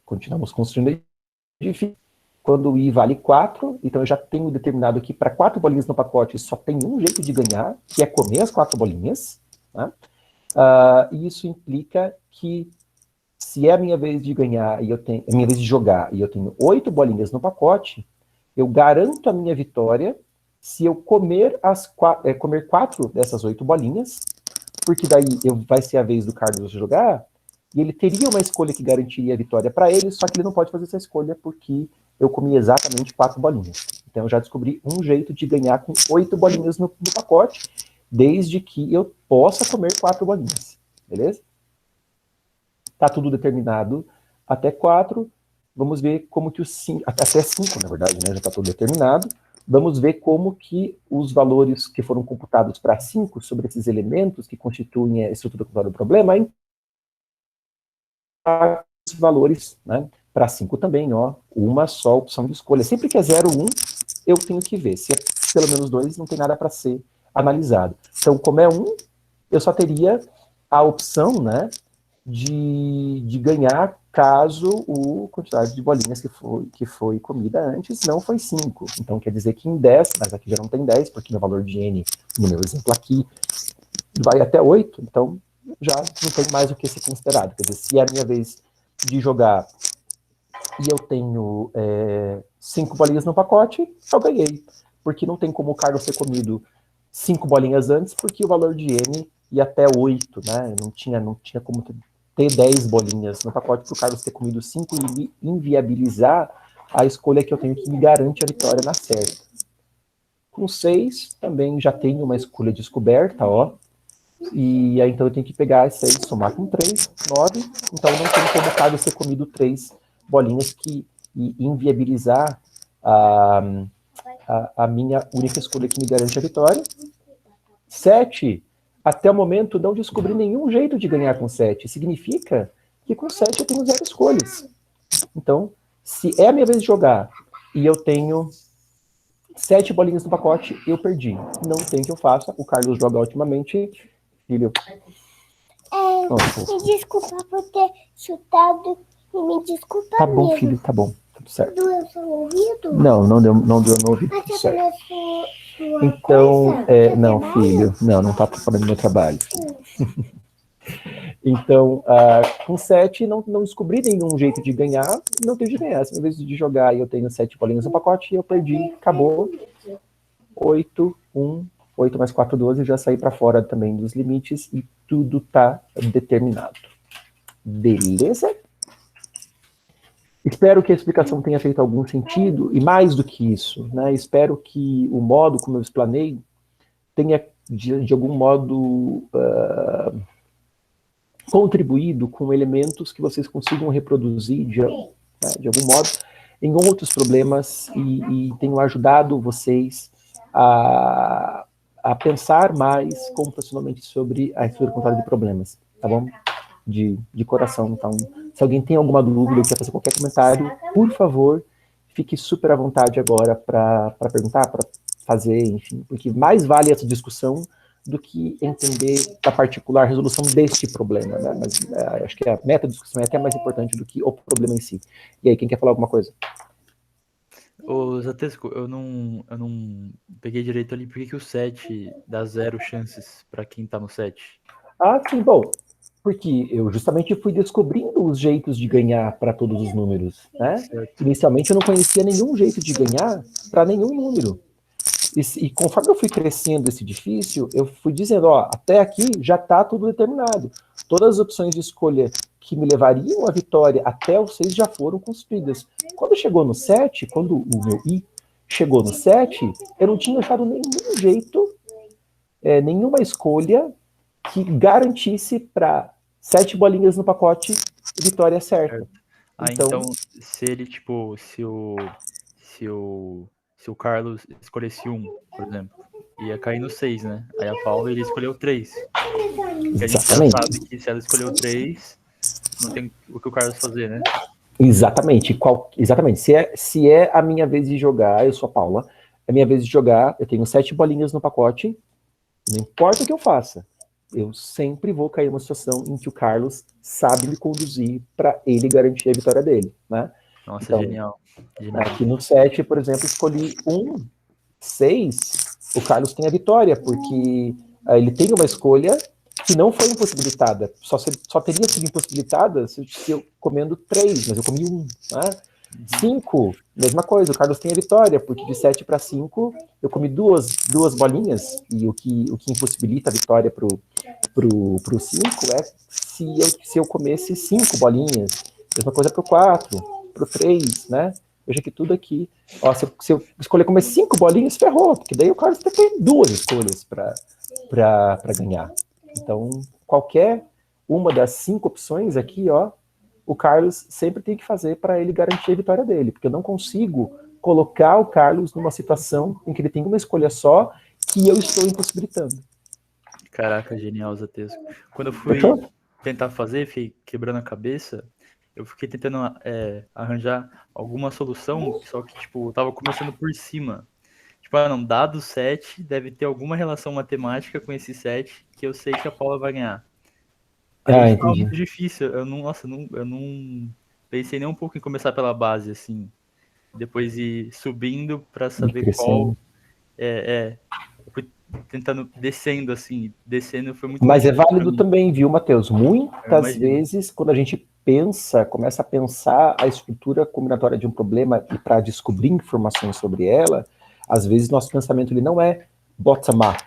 Continuamos construindo edifício. Quando o i vale 4, então eu já tenho determinado que para 4 bolinhas no pacote só tem um jeito de ganhar, que é comer as 4 bolinhas, né? E isso implica que se é a minha vez de ganhar e é a minha vez de jogar e eu tenho 8 bolinhas no pacote, eu garanto a minha vitória se eu comer comer 4 dessas 8 bolinhas, porque daí vai ser a vez do Carlos jogar, e ele teria uma escolha que garantiria a vitória para ele, só que ele não pode fazer essa escolha porque eu comi exatamente 4 bolinhas. Então eu já descobri um jeito de ganhar com 8 bolinhas no pacote, desde que eu possa comer 4 bolinhas, beleza? Tá tudo determinado até 4, vamos ver como que até 5, na verdade, né, já está tudo determinado. Vamos ver como que os valores que foram computados para 5 sobre esses elementos que constituem a estrutura computadoral do problema, os valores, né, para 5 também, ó, uma só opção de escolha. Sempre que é 0, 1, eu tenho que ver. Se é pelo menos 2, não tem nada para ser analisado. Então, como é 1, eu só teria a opção, né, de ganhar caso a quantidade de bolinhas que foi comida antes não foi 5. Então, quer dizer que em 10, mas aqui já não tem 10, porque no valor de n, no meu exemplo aqui, vai até 8, então já não tem mais o que ser considerado. Quer dizer, se é a minha vez de jogar e eu tenho 5 bolinhas no pacote, eu ganhei. Porque não tem como o Carlos ter comido 5 bolinhas antes, porque o valor de n ia até 8, né? Não tinha como ter 10 bolinhas no pacote para o Carlos ter comido 5 e inviabilizar a escolha que eu tenho que me garante a vitória na certa. Com 6, também já tenho uma escolha descoberta, ó. E aí, então, eu tenho que pegar 6, somar com 3, 9. Então, não tem como o Carlos ter comido 3 bolinhas e inviabilizar a minha única escolha que me garante a vitória. 7, até o momento, não descobri nenhum jeito de ganhar com 7. Significa que com 7 eu tenho 0 escolhas. Então, se é a minha vez de jogar e eu tenho 7 bolinhas no pacote, eu perdi. Não tem o que eu faça. O Carlos joga ultimamente. Filho. Me desculpa por ter chutado e me desculpa. Tá bom, filho, tá bom. Tudo certo. Doeu seu ouvido? Não deu no ouvido. Mas Certo. sua Então, coisa? não, filho, não tá preparando meu trabalho. Então, com 7, não descobri nenhum jeito de ganhar, não tenho de ganhar. Se em vez de jogar, eu tenho 7 bolinhas no pacote, eu perdi, acabou. 8, 1, 8 mais 4, 12, já saí para fora também dos limites e tudo tá determinado. Beleza? Espero que a explicação tenha feito algum sentido, e mais do que isso, né? Espero que o modo como eu explanei tenha, de algum modo, contribuído com elementos que vocês consigam reproduzir de algum modo em outros problemas e tenham ajudado vocês a pensar mais computacionalmente sobre a estrutura computadoral de problemas, tá bom? De coração. Então, se alguém tem alguma dúvida ou quer fazer qualquer comentário, por favor, fique super à vontade agora para perguntar, para fazer, enfim, porque mais vale essa discussão do que entender a particular resolução deste problema, né? Mas acho que a meta da discussão é até mais importante do que o problema em si. E aí, quem quer falar alguma coisa? Ô, Zatesco, eu não peguei direito ali. Por que o 7 dá 0 chances para quem tá no 7? Sim, bom, porque eu justamente fui descobrindo os jeitos de ganhar para todos os números, né? Certo. Inicialmente eu não conhecia nenhum jeito de ganhar para nenhum número. E conforme eu fui crescendo esse difícil, eu fui dizendo, ó, até aqui já está tudo determinado. Todas as opções de escolha que me levariam à vitória até o 6 já foram construídas. Quando chegou no 7, quando o meu I chegou no 7, eu não tinha achado nenhum jeito, nenhuma escolha que garantisse para 7 bolinhas no pacote vitória certa. Então, se ele, tipo, se o Carlos escolhesse 1, por exemplo, ia cair no 6, né? Aí a Paula iria escolher o 3. Porque a gente já sabe que se ela escolher o 3, não tem o que o Carlos fazer, né? Exatamente. Exatamente. Se é a minha vez de jogar, eu sou a Paula, é a minha vez de jogar, eu tenho 7 bolinhas no pacote, não importa o que eu faça, eu sempre vou cair numa situação em que o Carlos sabe me conduzir para ele garantir a vitória dele, né? Nossa, então, genial. Aqui no 7, por exemplo, escolhi 6, o Carlos tem a vitória, porque ele tem uma escolha que não foi impossibilitada. Só teria sido impossibilitada se eu comendo 3, mas eu comi 1. Né? 5, mesma coisa, o Carlos tem a vitória, porque de 7 para 5 eu comi duas bolinhas, e o que impossibilita a vitória pro 5 é se eu comesse 5 bolinhas. Mesma coisa pro 4, pro 3, né? Veja que tudo aqui, ó, se eu escolher comer 5 bolinhas, ferrou, porque daí o Carlos tem 2 escolhas para ganhar. Então, qualquer uma das 5 opções aqui, ó, o Carlos sempre tem que fazer para ele garantir a vitória dele, porque eu não consigo colocar o Carlos numa situação em que ele tem uma escolha só que eu estou impossibilitando. Caraca, genial, Zatesco. Quando eu fui tentar fazer, fiquei quebrando a cabeça, eu fiquei tentando arranjar alguma solução, só que, tipo, eu tava começando por cima. Tipo, dado 7, deve ter alguma relação matemática com esse 7 que eu sei que a Paula vai ganhar. Aí ficava muito difícil. Eu não pensei nem um pouco em começar pela base, assim. Depois ir subindo para saber qual. Eu fui tentando, descendo, assim. Descendo foi muito Mas é válido também, viu, Matheus? Muitas vezes, quando a gente começa a pensar a estrutura combinatória de um problema e para descobrir informações sobre ela, às vezes nosso pensamento ele não é bottom-up,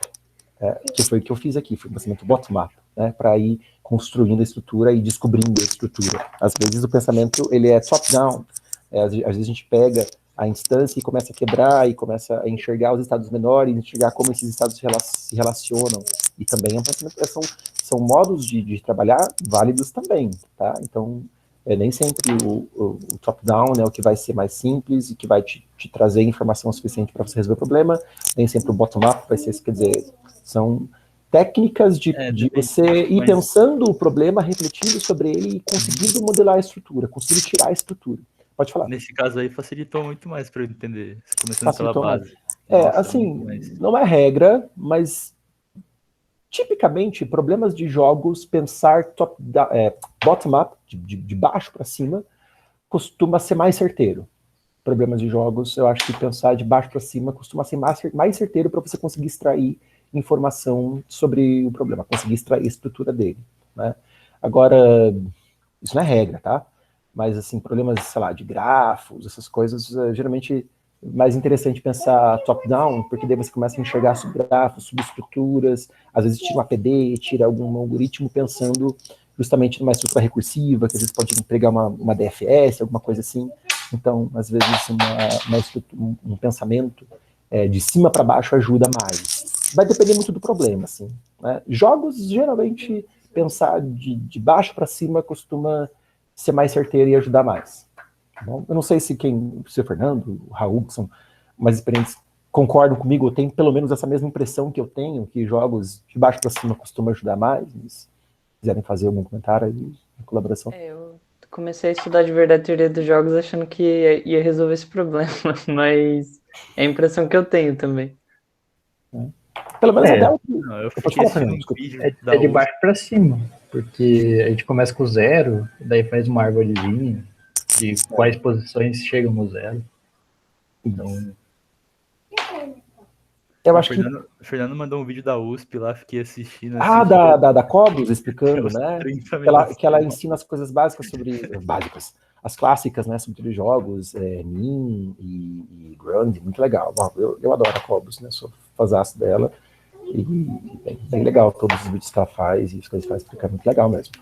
que foi o que eu fiz aqui, foi um pensamento bottom-up, né, para ir construindo a estrutura e descobrindo a estrutura. Às vezes o pensamento ele é top-down, às vezes a gente pega a instância e começa a quebrar e começa a enxergar os estados menores, enxergar como esses estados se relacionam, e também é um pensamento, são modos de trabalhar válidos também, tá? Então, nem sempre o top-down é o que vai ser mais simples e que vai te trazer informação suficiente para você resolver o problema, nem sempre o bottom-up vai ser isso, quer dizer, são técnicas de você ir pensando o problema, refletindo sobre ele e conseguindo modelar a estrutura, conseguindo tirar a estrutura. Pode falar. Nesse caso aí facilitou muito mais para eu entender, começando pela base. Assim, não é regra, mas tipicamente, problemas de jogos, pensar bottom-up, de baixo para cima, costuma ser mais certeiro. Problemas de jogos, eu acho que pensar de baixo para cima costuma ser mais certeiro para você conseguir extrair informação sobre o problema, conseguir extrair a estrutura dele, né? Agora, isso não é regra, tá? Mas, assim, problemas, sei lá, de grafos, essas coisas, geralmente é mais interessante pensar top-down, porque daí você começa a enxergar subgrafos, subestruturas, às vezes tira um APD, tira algum algoritmo pensando justamente numa estrutura recursiva, que às vezes pode empregar uma DFS, alguma coisa assim. Então, às vezes, um pensamento de cima para baixo ajuda mais. Vai depender muito do problema, assim, né? Jogos, geralmente, pensar de baixo para cima costuma ser mais certeiro e ajudar mais. Tá bom? Eu não sei se o Fernando, o Raul, que são mais experientes, concordam comigo, ou tem pelo menos essa mesma impressão que eu tenho, que jogos de baixo para cima costumam ajudar mais, mas se quiserem fazer algum comentário aí, em colaboração. Eu comecei a estudar de verdade a teoria dos jogos achando que ia resolver esse problema, mas é a impressão que eu tenho também. Pelo menos até o... Eu fiquei assistindo um vídeo de baixo para cima, porque a gente começa com 0, daí faz uma árvorezinha de quais posições chegam no 0. Então, eu acho que o Fernando mandou um vídeo da USP lá, fiquei assistindo. Da Cobos explicando, né? Que ela ensina as coisas básicas as clássicas, né, sobre jogos, Min e Grand, muito legal. Bom, eu adoro a Cobos, né, sou fãzaço dela, e bem legal todos os vídeos que ela faz, e as coisas que ela explica, muito legal mesmo.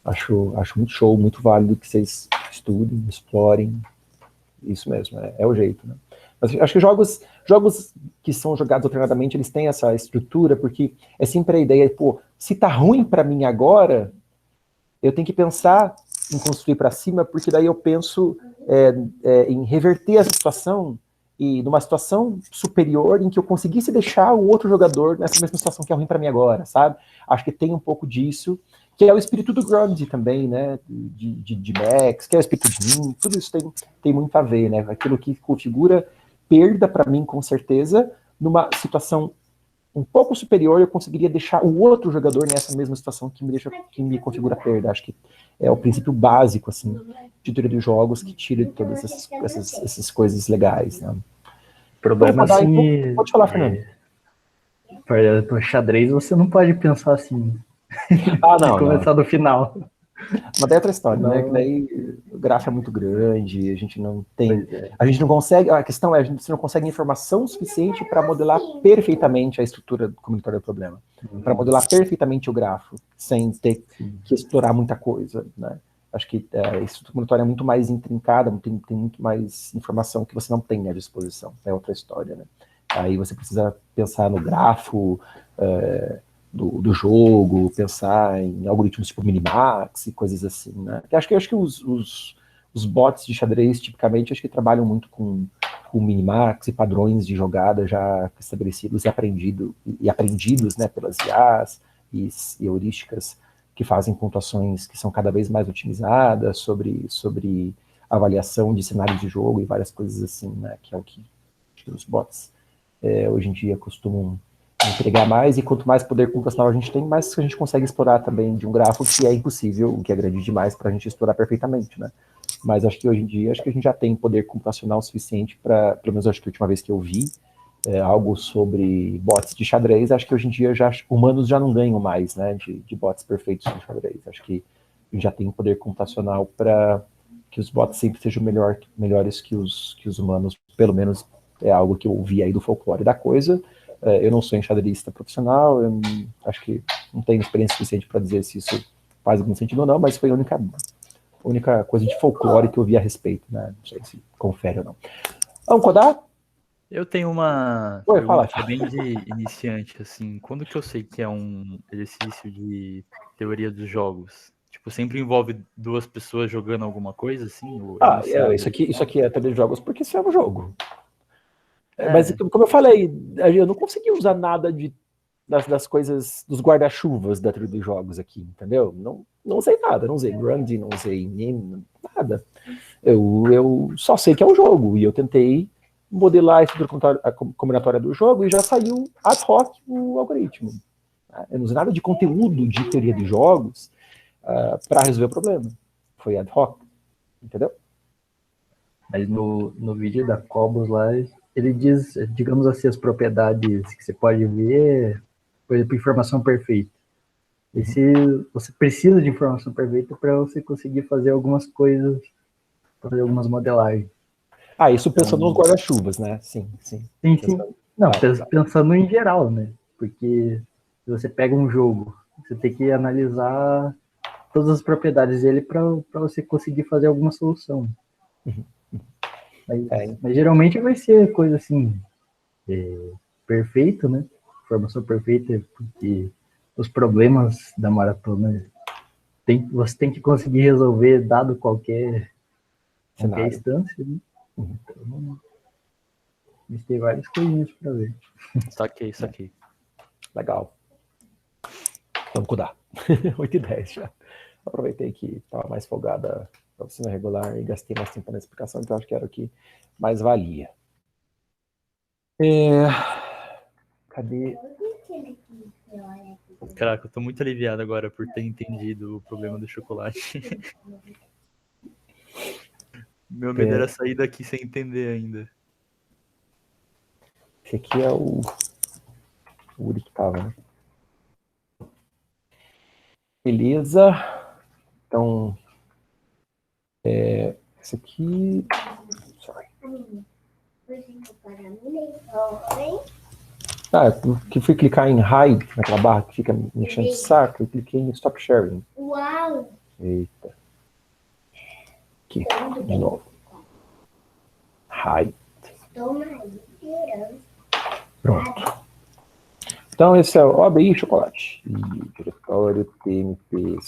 Acho muito show, muito válido que vocês estudem, explorem, isso mesmo, é o jeito, né. Mas acho que jogos que são jogados alternadamente, eles têm essa estrutura, porque é sempre a ideia, pô, se tá ruim para mim agora, eu tenho que pensar em construir para cima, porque daí eu penso em reverter essa situação e numa situação superior em que eu conseguisse deixar o outro jogador nessa mesma situação que é ruim para mim agora, sabe? Acho que tem um pouco disso, que é o espírito do Grind também, né? De Max, que é o espírito de Min, tudo isso tem muito a ver, né? Aquilo que configura perda para mim, com certeza, numa situação um pouco superior, eu conseguiria deixar o outro jogador nessa mesma situação que me configura a perda. Acho que é o princípio básico, assim, de teoria dos jogos, que tira todas essas coisas legais, né? O problema, Então, assim, pode falar, Fernando. Para xadrez, você não pode pensar assim, Não. começar do final. Mas daí é outra história, Não. né? Que daí o gráfico é muito grande, a gente não tem. É. A gente não consegue. A questão é, você não consegue informação suficiente para modelar perfeitamente a estrutura comunitária do problema. Para modelar perfeitamente o grafo, sem ter que explorar muita coisa, né? Acho que a estrutura comunitária é muito mais intrincada, tem muito mais informação que você não tem à disposição. É outra história, né? Aí você precisa pensar no grafo. Do jogo, pensar em algoritmos tipo Minimax e coisas assim, né? Acho que os bots de xadrez, tipicamente, acho que trabalham muito com Minimax e padrões de jogada já estabelecidos e aprendidos, né, pelas IAs e heurísticas que fazem pontuações que são cada vez mais otimizadas sobre avaliação de cenários de jogo e várias coisas assim, né, que é o que os bots hoje em dia costumam entregar mais, e quanto mais poder computacional a gente tem, mais a gente consegue explorar também de um grafo que é impossível, que é grande demais para a gente explorar perfeitamente, né? Mas acho que hoje em dia, acho que a gente já tem poder computacional suficiente para, pelo menos acho que a última vez que eu vi algo sobre bots de xadrez, acho que hoje em dia humanos já não ganham mais, né, de bots perfeitos de xadrez. Acho que a gente já tem poder computacional para que os bots sempre sejam melhores que os humanos, pelo menos é algo que eu ouvi aí do folclore da coisa. Eu não sou enxadrista profissional, eu acho que não tenho experiência suficiente para dizer se isso faz algum sentido ou não, mas foi a única coisa de folclore que eu vi a respeito, né? Não sei se confere ou não. Vamos codar? Eu tenho uma Oi, pergunta fala. que é bem de iniciante, assim. Quando que eu sei que é um exercício de teoria dos jogos? Tipo, sempre envolve duas pessoas jogando alguma coisa, assim? Ou é iniciado? Isso aqui é teoria de jogos porque isso é um jogo. É. Mas, como eu falei, eu não consegui usar nada das coisas, dos guarda-chuvas da teoria dos jogos aqui, entendeu? Não usei nada, não usei Grand, não usei NIM, nada. Eu só sei que é um jogo, e eu tentei modelar a estrutura combinatória do jogo e já saiu ad hoc o algoritmo. Eu não usei nada de conteúdo de teoria de jogos para resolver o problema. Foi ad hoc, entendeu? Mas no vídeo da Cobos lá, ele diz, digamos assim, as propriedades que você pode ver, por exemplo, informação perfeita. E se você precisa de informação perfeita para você conseguir fazer algumas coisas, fazer algumas modelagens. Isso pensando nos guarda-chuvas, né? Sim. Sim. Não, pensando em geral, né? Porque se você pega um jogo, você tem que analisar todas as propriedades dele para você conseguir fazer alguma solução. Mas geralmente vai ser coisa assim, perfeita, né? Informação perfeita, porque os problemas da maratona você tem que conseguir resolver dado qualquer instância, né? Então, a gente tem várias coisinhas para ver. Saquei. Legal. Vamos cuidar. 8h10 já. Aproveitei que estava mais folgada a oficina regular e gastei mais tempo na explicação, então acho que era o que mais valia. Cadê? Caraca, eu tô muito aliviado agora por ter entendido o problema do chocolate. Meu medo era sair daqui sem entender ainda. Esse aqui é o Uri que tava, né? Beleza. Então, Esse aqui... Sorry. Que fui clicar em hide, naquela barra que fica me enchendo de saco, eu cliquei em stop sharing. Uau! Eita. Aqui, de novo. Hide. Pronto. Então, esse é o OBI chocolate. E diretório TMP.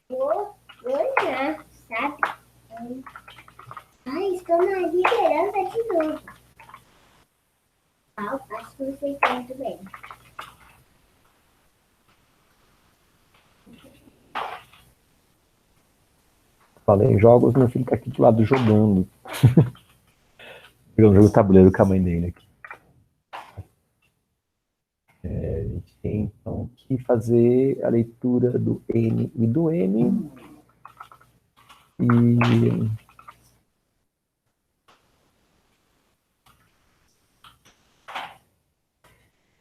Vou olhar, sabe? Ai, estou na liderança de novo. Eu faço que vocês muito bem. Falei em jogos, meu filho tá aqui do lado jogando. Jogando jogo tabuleiro com a mãe dele aqui. A gente tem então que fazer a leitura do N e do M.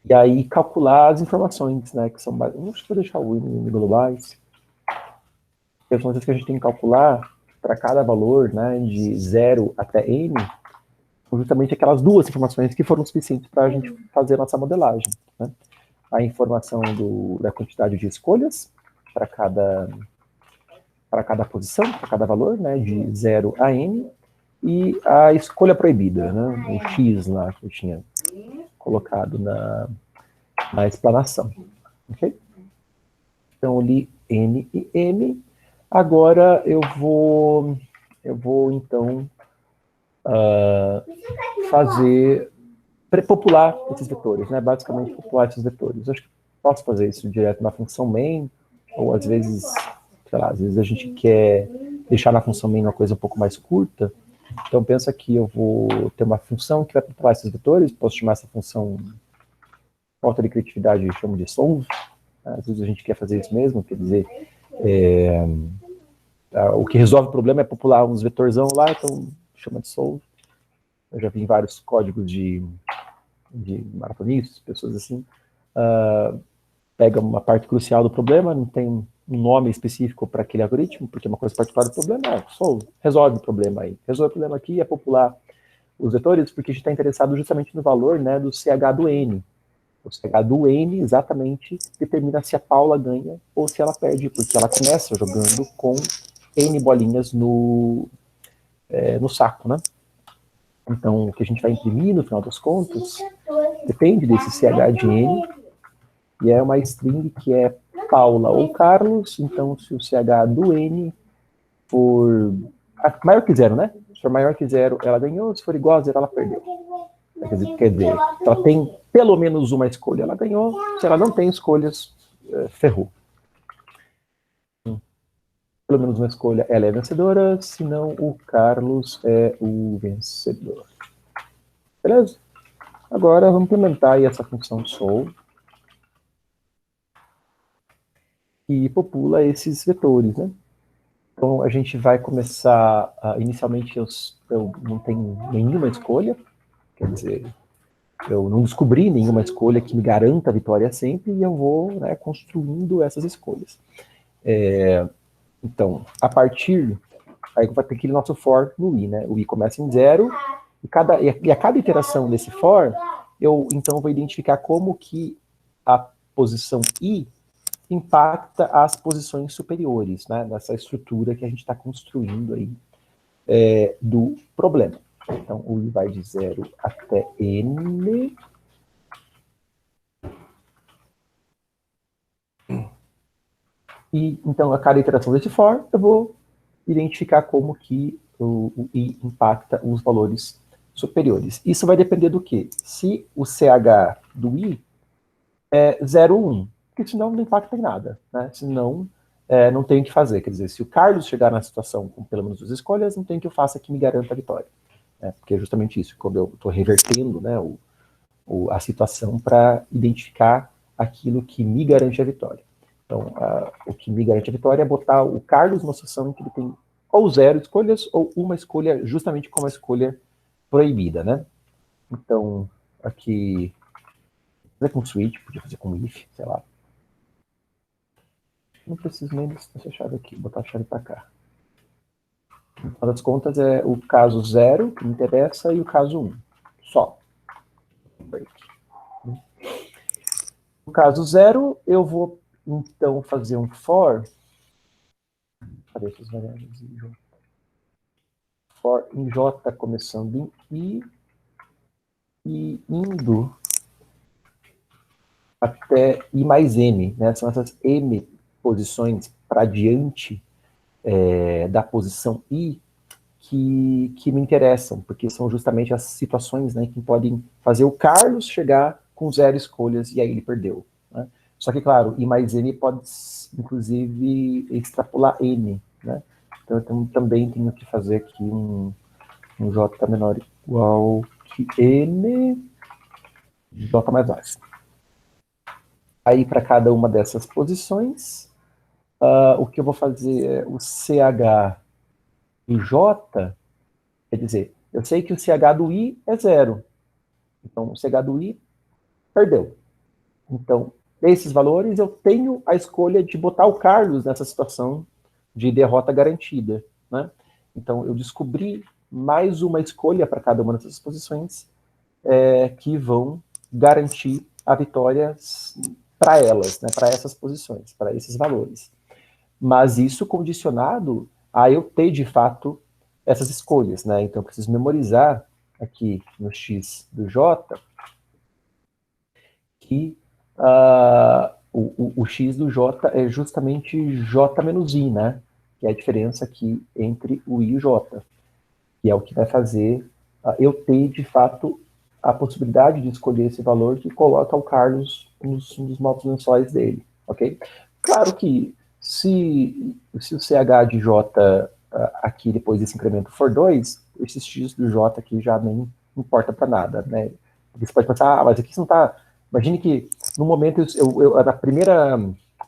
E aí calcular as informações, né? Que são basicamente, vou deixar o N globais. As informações que a gente tem que calcular para cada valor, né? De 0 até N, são justamente aquelas duas informações que foram suficientes para a gente fazer a nossa modelagem, né? A informação da quantidade de escolhas para cada posição, para cada valor, né, de 0 a n, e a escolha proibida, né, o x lá que eu tinha colocado na explanação. Okay? Então, eu li n e m. Agora eu vou então popular esses vetores, né? Basicamente popular esses vetores. Eu acho que posso fazer isso direto na função main, ou às vezes, sei lá, às vezes a gente quer deixar na função main uma coisa um pouco mais curta. Então pensa que eu vou ter uma função que vai popular esses vetores, posso chamar essa função, falta de criatividade, eu chamo de solve. Às vezes a gente quer fazer isso mesmo, quer dizer, o que resolve o problema é popular uns vetorzão lá, então chama de solve. Eu já vi vários códigos de maratonistas, pessoas assim, pega uma parte crucial do problema, não tem um nome específico para aquele algoritmo, porque é uma coisa particular do problema, solve, resolve o problema aí. Resolve o problema aqui é popular os vetores, porque a gente está interessado justamente no valor, né, do CH do N. O CH do N exatamente determina se a Paula ganha ou se ela perde, porque ela começa jogando com N bolinhas no saco, né? Então, o que a gente vai imprimir, no final das contas, depende desse CH de N, e é uma string que é Paula ou Carlos, então se o CH do N for maior que 0, né? Se for maior que 0, ela ganhou, se for igual a 0, ela perdeu. Quer dizer, se ela tem pelo menos uma escolha, ela ganhou, se ela não tem escolhas, ferrou. Pelo menos uma escolha, ela é vencedora, senão o Carlos é o vencedor. Beleza? Agora vamos implementar aí essa função solve que popula esses vetores, né? Então a gente vai começar, inicialmente eu não tenho nenhuma escolha, quer dizer, eu não descobri nenhuma escolha que me garanta a vitória sempre, e eu vou, né, construindo essas escolhas. Então, a partir, aí vai ter aquele nosso for no i, né? O i começa em 0, e a cada iteração desse for, eu então vou identificar como que a posição i impacta as posições superiores, né, nessa estrutura que a gente está construindo aí do problema. Então, o i vai de 0 até n. E, então, a cada iteração desse for, eu vou identificar como que o i impacta os valores superiores. Isso vai depender do quê? Se o CH do i é 0 ou 1, porque senão não impacta em nada, né? Senão não tem o que fazer. Quer dizer, se o Carlos chegar na situação com pelo menos 2 escolhas, não tem o que eu faça que me garanta a vitória. Né? Porque é justamente isso, quando eu estou revertendo, né, a situação para identificar aquilo que me garante a vitória. Então, o que me garante a vitória é botar o Carlos numa situação em que ele tem ou 0 escolhas ou uma escolha justamente como a escolha proibida, né? Então, aqui, fazer com switch, podia fazer com if, sei lá. Não preciso nem dessa chave aqui, botar a chave para cá. No final das contas, é o caso 0 que me interessa e o caso 1. Só. No caso 0, eu vou, então, fazer um for. Cadê essas variáveis em J? For em J, começando em I e indo até I mais M, né? São essas M posições para diante da posição I que me interessam, porque são justamente as situações, né, que podem fazer o Carlos chegar com 0 escolhas e aí ele perdeu. Né? Só que, claro, I mais N pode, inclusive, extrapolar N. Né? Então, eu também tenho que fazer aqui um J menor igual que N, J mais base. Aí, para cada uma dessas posições, o que eu vou fazer é o CH e J, quer dizer, eu sei que o CH do I é 0. Então, o CH do I perdeu. Então, esses valores, eu tenho a escolha de botar o Carlos nessa situação de derrota garantida. Né? Então, eu descobri mais uma escolha para cada uma dessas posições que vão garantir a vitória para elas, né? Para essas posições, para esses valores. Mas isso condicionado a eu ter, de fato, essas escolhas. Né? Então, eu preciso memorizar aqui no X do J que o X do J é justamente J menos I, né? Que é a diferença aqui entre o I e o J, que é o que vai fazer eu ter, de fato, a possibilidade de escolher esse valor que coloca o Carlos nos novos lençóis dele, ok? Claro que se o CH de J aqui, depois desse incremento, for 2, esse X do J aqui já nem importa para nada, né? Porque você pode pensar, mas aqui você não está... Imagine que, no momento, na primeira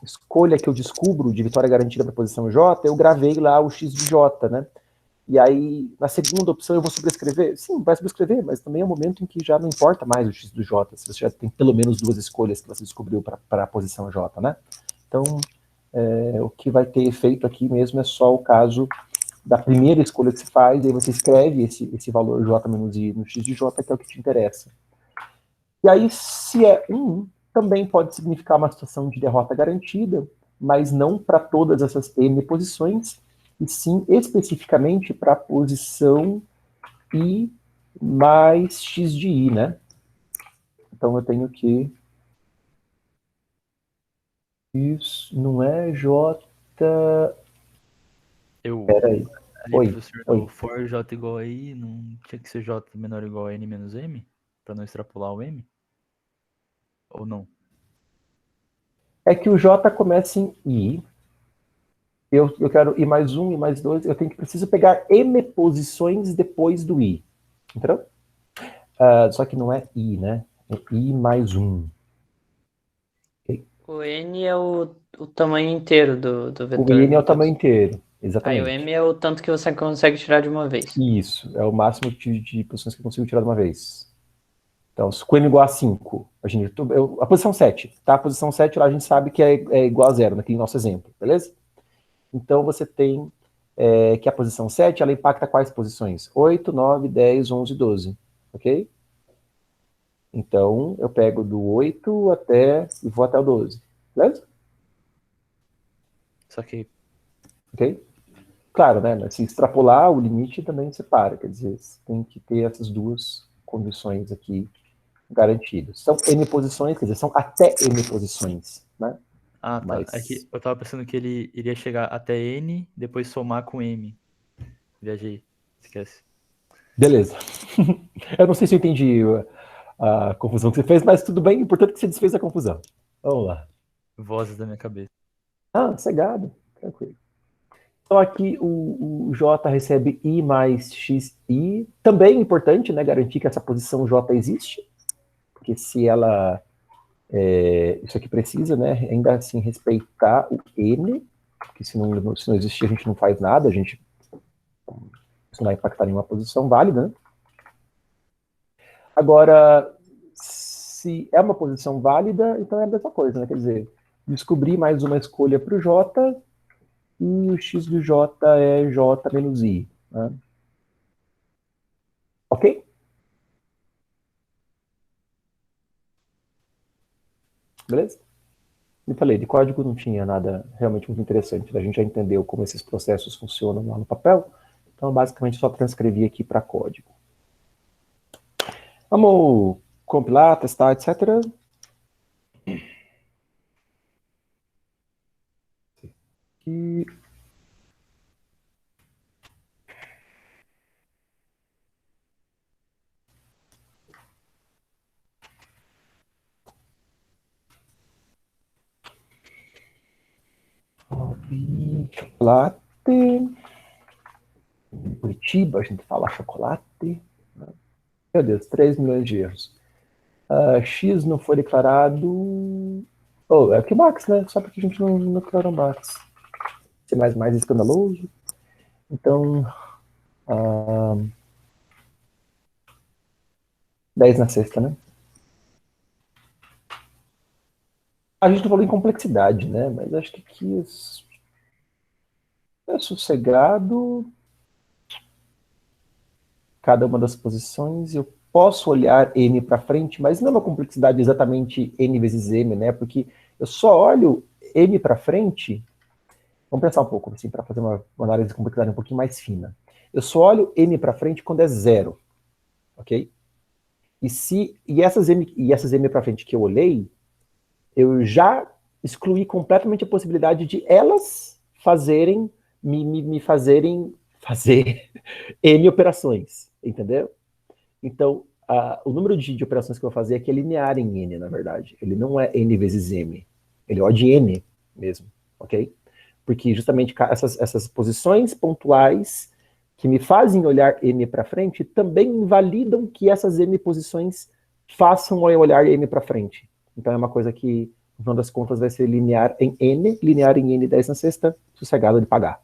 escolha que eu descubro de vitória garantida para a posição J, eu gravei lá o X de J, né? E aí, na segunda opção, eu vou sobrescrever? Sim, vai sobrescrever, mas também é um momento em que já não importa mais o X do J, se você já tem pelo menos 2 escolhas que você descobriu para a posição J, né? Então, o que vai ter efeito aqui mesmo é só o caso da primeira escolha que você faz, e aí você escreve esse valor J menos I no X de J, que é o que te interessa. E aí, se é 1, também pode significar uma situação de derrota garantida, mas não para todas essas N posições, e sim especificamente para a posição I mais X de I, né? Então eu tenho que... Isso não é J... Peraí. Oi, professor, oi. no for J igual a I, não tinha que ser J menor ou igual a N menos M? Para não extrapolar o M? Ou não? É que o J começa em I. Eu quero I mais 1, I mais 2. Eu preciso pegar M posições depois do I. Entendeu? Só que não é I, né? É I mais 1. Okay? O N é o tamanho inteiro do O vetor, N é no o tamanho caso. inteiro. Aí o Exatamente. M é o tanto que você consegue tirar de uma vez. Isso. É o máximo de posições que eu consigo tirar de uma vez. Então, se o M igual a 5, a posição 7, tá? A posição 7 lá a gente sabe que é igual a 0, naquele nosso exemplo, beleza? Então, você tem que a posição 7, ela impacta quais posições? 8, 9, 10, 11, 12, ok? Então, eu pego do 8 e vou até o 12, beleza? Só que Ok? Claro, né? Se extrapolar o limite, também separa, quer dizer, você tem que ter essas duas condições aqui garantidas. São N posições, quer dizer, são até N posições, né? tá. Mas... É que eu tava pensando que ele iria chegar até N, depois somar com M. Viajei. Esquece. Beleza. Eu não sei se eu entendi a confusão que você fez, mas tudo bem, importante que você desfez a confusão. Vamos lá. Vozes da minha cabeça. Cegado. Tranquilo. Então aqui o J recebe I mais XI. Também é importante, né, garantir que essa posição J existe, porque se ela... isso aqui precisa, né, ainda assim respeitar o N, porque se não existir a gente não faz nada, isso não vai impactar nenhuma posição válida, né? Agora, se é uma posição válida, então é a mesma coisa, né? Quer dizer, descobri mais uma escolha para o J e o X do J é J menos I. Né? Ok? Beleza? Eu falei, de código não tinha nada realmente muito interessante. A gente já entendeu como esses processos funcionam lá no papel. Então, basicamente, só transcrevi aqui para código. Vamos compilar, testar, etc. E... chocolate. Em Curitiba, a gente fala chocolate. Meu Deus, 3 milhões de erros. X não foi declarado... Oh, é que Max, né? Só porque a gente não declarou Max. Ser mais escandaloso. Então, 10 na sexta, né? A gente não falou em complexidade, né? Mas acho que aqui é sossegado. Cada uma das posições. Eu posso olhar N para frente, mas não é uma complexidade exatamente N vezes M, né? Porque eu só olho M para frente. Vamos pensar um pouco, assim, para fazer uma análise de complexidade um pouquinho mais fina. Eu só olho M para frente quando é 0, ok? E essas M para frente que eu olhei, eu já excluí completamente a possibilidade de elas fazerem, me fazerem fazer N operações, entendeu? Então, o número de operações que eu vou fazer aqui é linear em N, na verdade. Ele não é N vezes M. Ele é O de N mesmo, ok? Porque justamente essas posições pontuais que me fazem olhar M para frente também invalidam que essas M posições façam eu olhar M para frente. Então é uma coisa que, no final das contas, vai ser linear em N 10 na sexta, sossegado de pagar.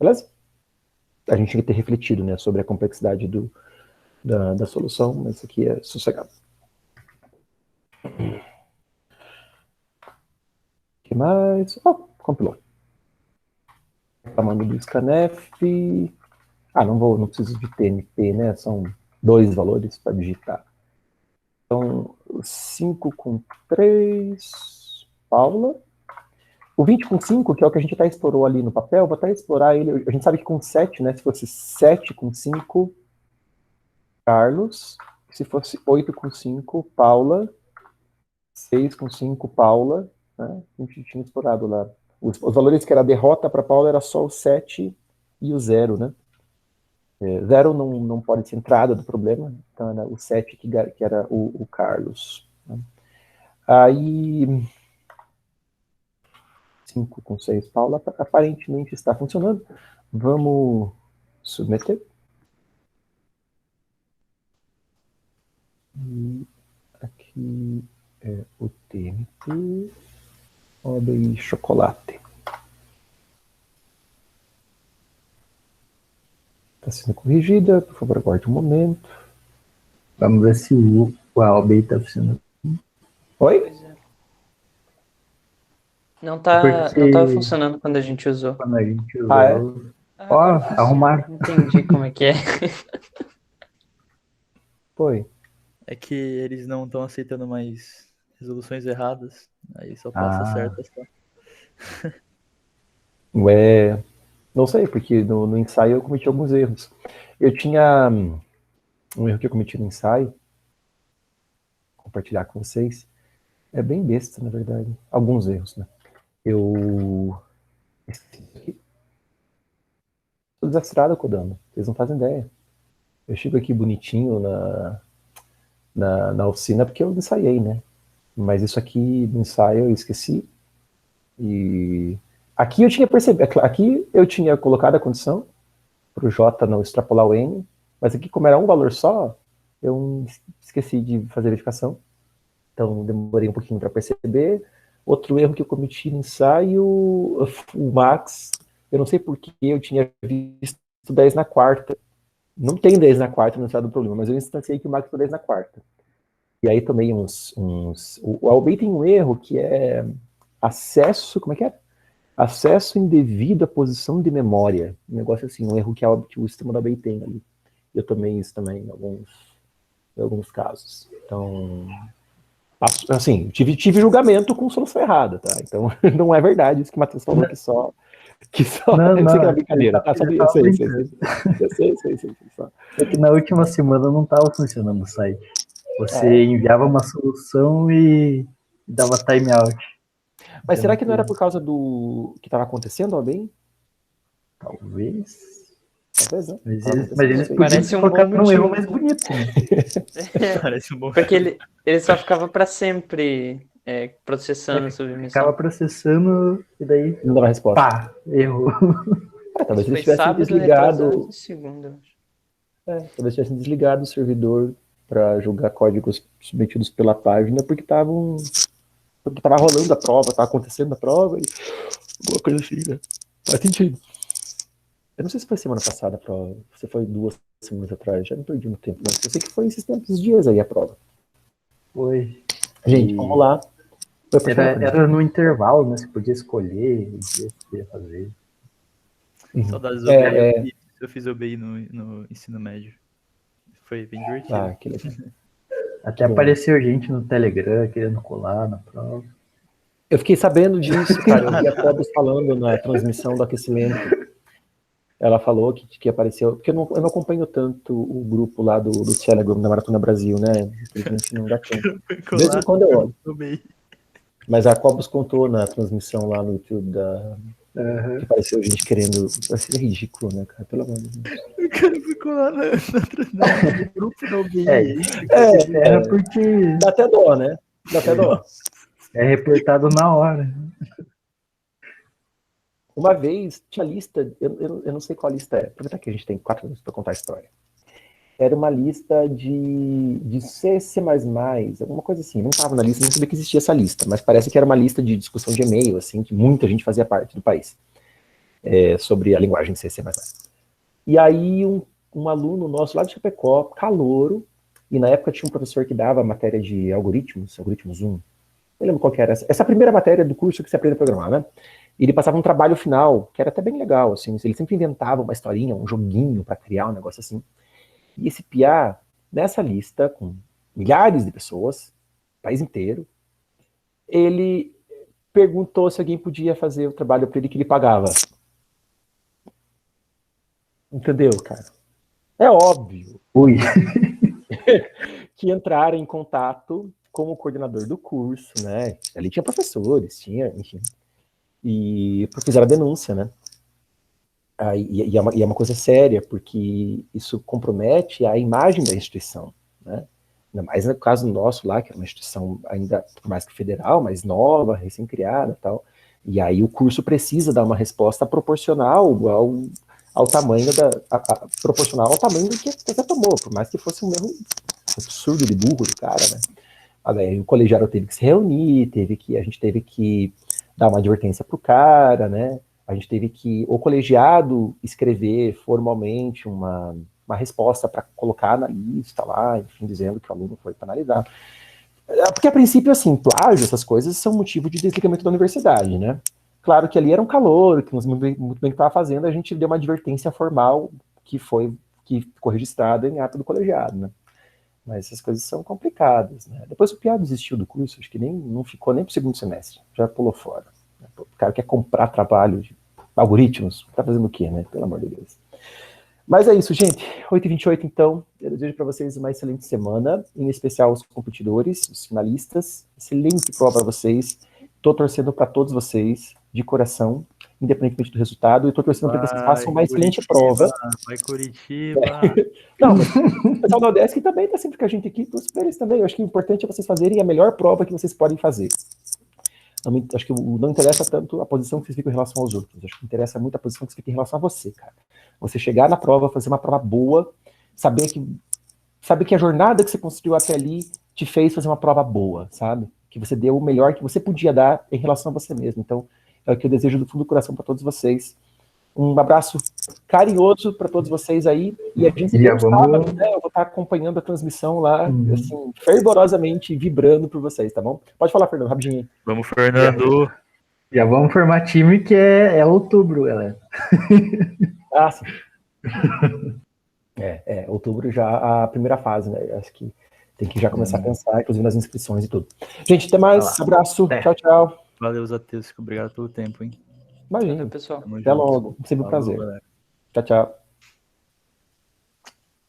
Beleza? A gente tem que ter refletido, né, sobre a complexidade da solução, mas isso aqui é sossegado. O que mais? Compilou. Tamanho do scanf. Não preciso de TNP, né? São 2 valores para digitar. Então, 5 com 3, Paula. O 20 com 5, que é o que a gente até explorou ali no papel, vou até explorar ele. A gente sabe que com 7, né? Se fosse 7 com 5, Carlos. Se fosse 8 com 5, Paula. 6 com 5, Paula. Né? A gente tinha explorado lá. Os valores que era derrota para Paula era só o 7 e o 0, né? 0 não pode ser entrada do problema, então era o 7 que era o Carlos. Né? Aí, 5 com 6, Paula, aparentemente está funcionando. Vamos submeter. E aqui é o TNT, OBI chocolate. Está sendo corrigida, por favor, aguarde um momento. Vamos ver se o AOB está funcionando. Oi? Não tava funcionando quando a gente usou. Quando a gente usou. É? Ó, arrumar. Entendi como é que é. Foi. É que eles não estão aceitando mais resoluções erradas. Aí só passa certa só. Não sei, porque no ensaio eu cometi alguns erros. Eu tinha um erro que eu cometi no ensaio, vou compartilhar com vocês. É bem besta, na verdade. Alguns erros, né? Eu estou desastrado codando. Vocês não fazem ideia. Eu chego aqui bonitinho na oficina porque eu ensaiei, né? Mas isso aqui no ensaio eu esqueci. E aqui eu tinha percebido. Aqui eu tinha colocado a condição para o J não extrapolar o N. Mas aqui, como era um valor só, eu esqueci de fazer a verificação. Então, demorei um pouquinho para perceber. Outro erro que eu cometi no ensaio, o Max, eu não sei por que eu tinha visto 10 na quarta. Não tem 10 na quarta no estado do problema, mas eu instanciei que o Max foi 10 na quarta. E aí tomei O Albei tem um erro que é acesso, como é que é? acesso indevido à posição de memória. Um negócio assim, um erro que o sistema da OBI tem ali. Eu tomei isso também em alguns casos. Então, assim, tive julgamento com solução errada, tá? Então, não é verdade isso que o Matheus falou, que só Não, eu sei que era não, brincadeira, tá? ele Eu tava sei. brincando. Só. É que na última semana não estava funcionando o site. Você enviava uma solução e dava timeout. Mas será que não era por causa do que estava acontecendo, ó, bem? Talvez. Talvez não. Mas eles podiam Parece um colocar bom um erro motivo. mais bonito, né? Parece um bom. Porque ele só ficava para sempre processando a Ficava submissão. processando e daí, Não dava resposta. pá, errou. Talvez eles Foi tivessem sábado, desligado. retrasado, segunda, eu acho. Talvez tivessem desligado o servidor para julgar códigos submetidos pela página porque estava rolando a prova, estava acontecendo a prova e alguma coisa assim, né? Faz sentido. Eu não sei se foi semana passada a prova, se foi 2 semanas atrás, já me perdi no tempo, mas eu sei que foi esses dias aí a prova. Foi. Gente, vamos lá. Era no intervalo, né? Você podia escolher o dia que você ia fazer. Saudades do OBI. Eu fiz OBI no ensino médio. Foi bem divertido. Ah, que legal. Até apareceu gente no Telegram querendo colar na prova. Eu fiquei sabendo disso, cara. Eu vi a Cobos falando na transmissão do aquecimento. Ela falou que apareceu, porque eu não acompanho tanto o grupo lá do Telegram da Maratona Brasil, né? Infelizmente não dá tempo. De vez em quando eu olho. Mas a Cobos contou na transmissão lá no YouTube que apareceu gente querendo. Vai ser ridículo, né, cara? Pelo amor de Deus. O cara ficou lá no grupo da OBI. Porque Dá até dó, né? Dá até dó. é reportado na hora. Uma vez tinha lista, eu não sei qual lista é, aproveitar que a gente tem 4 minutos para contar a história. Era uma lista de C, C++, alguma coisa assim. Não estava na lista, não sabia que existia essa lista, mas parece que era uma lista de discussão de e-mail, assim, que muita gente fazia parte do país, sobre a linguagem C, C++. E aí um aluno nosso lá de Chapecó, calouro, e na época tinha um professor que dava a matéria de algoritmos 1. Eu lembro qual que era essa primeira matéria do curso que você aprende a programar, né? E ele passava um trabalho final, que era até bem legal, assim, ele sempre inventava uma historinha, um joguinho para criar um negócio assim. E esse piá, nessa lista, com milhares de pessoas, país inteiro, ele perguntou se alguém podia fazer o trabalho para ele que ele pagava. Entendeu, cara? É óbvio que entraram em contato com o coordenador do curso, né? Ali tinha professores, enfim. E fizeram a denúncia, né? E é uma coisa séria, porque isso compromete a imagem da instituição, né? Ainda mais no caso nosso lá, que é uma instituição ainda, por mais que federal, mas nova, recém-criada e tal. E aí o curso precisa dar uma resposta proporcional ao tamanho proporcional ao tamanho que você tomou, por mais que fosse um erro absurdo de burro do cara, né? Aí o colegiado teve que se reunir, a gente teve que dar uma advertência pro cara, né? A gente teve que, o colegiado, escrever formalmente uma resposta para colocar na lista lá, enfim, dizendo que o aluno foi penalizado. Porque, a princípio, assim, plágio, essas coisas são motivo de desligamento da universidade, né? Claro que ali era um calor, que muito bem que estava fazendo, a gente deu uma advertência formal que ficou registrada em ata do colegiado, né? Mas essas coisas são complicadas, né? Depois o piá desistiu do curso, acho que não ficou nem pro 2º semestre, já pulou fora. O cara quer comprar trabalho de algoritmos, tá fazendo o quê, né? Pelo amor de Deus. Mas é isso, gente. 8h28, então. Eu desejo para vocês uma excelente semana, em especial os competidores, os finalistas. Excelente prova para vocês. Estou torcendo para todos vocês, de coração, independentemente do resultado. E estou torcendo para que vocês façam uma excelente prova. Vai Curitiba! Não, mas o pessoal da UDESC também está sempre com a gente aqui, torço para eles também. Eu acho que o importante é vocês fazerem a melhor prova que vocês podem fazer. Acho que não interessa tanto a posição que vocês ficam em relação aos outros. Acho que interessa muito a posição que você fica em relação a você, cara. Você chegar na prova, fazer uma prova boa, saber que a jornada que você construiu até ali te fez fazer uma prova boa, sabe? Que você deu o melhor que você podia dar em relação a você mesmo. Então, é o que eu desejo do fundo do coração para todos vocês. Um abraço carinhoso para todos vocês aí. E a gente se vê no sábado, né? Eu vou estar acompanhando a transmissão lá, assim, fervorosamente vibrando por vocês, tá bom? Pode falar, Fernando, rapidinho. Vamos, Fernando! Já vamos formar time que é outubro, galera. Ah, sim. Outubro já a primeira fase, né? Acho que tem que já começar a pensar, inclusive nas inscrições e tudo. Gente, até mais. Vai lá. Abraço. Até. Tchau, tchau. Valeu, Zatesco. Obrigado pelo tempo, hein? Imagina. Valeu, pessoal. Tamo Até junto. logo. Sempre um Falou, prazer. galera. Tchau, tchau.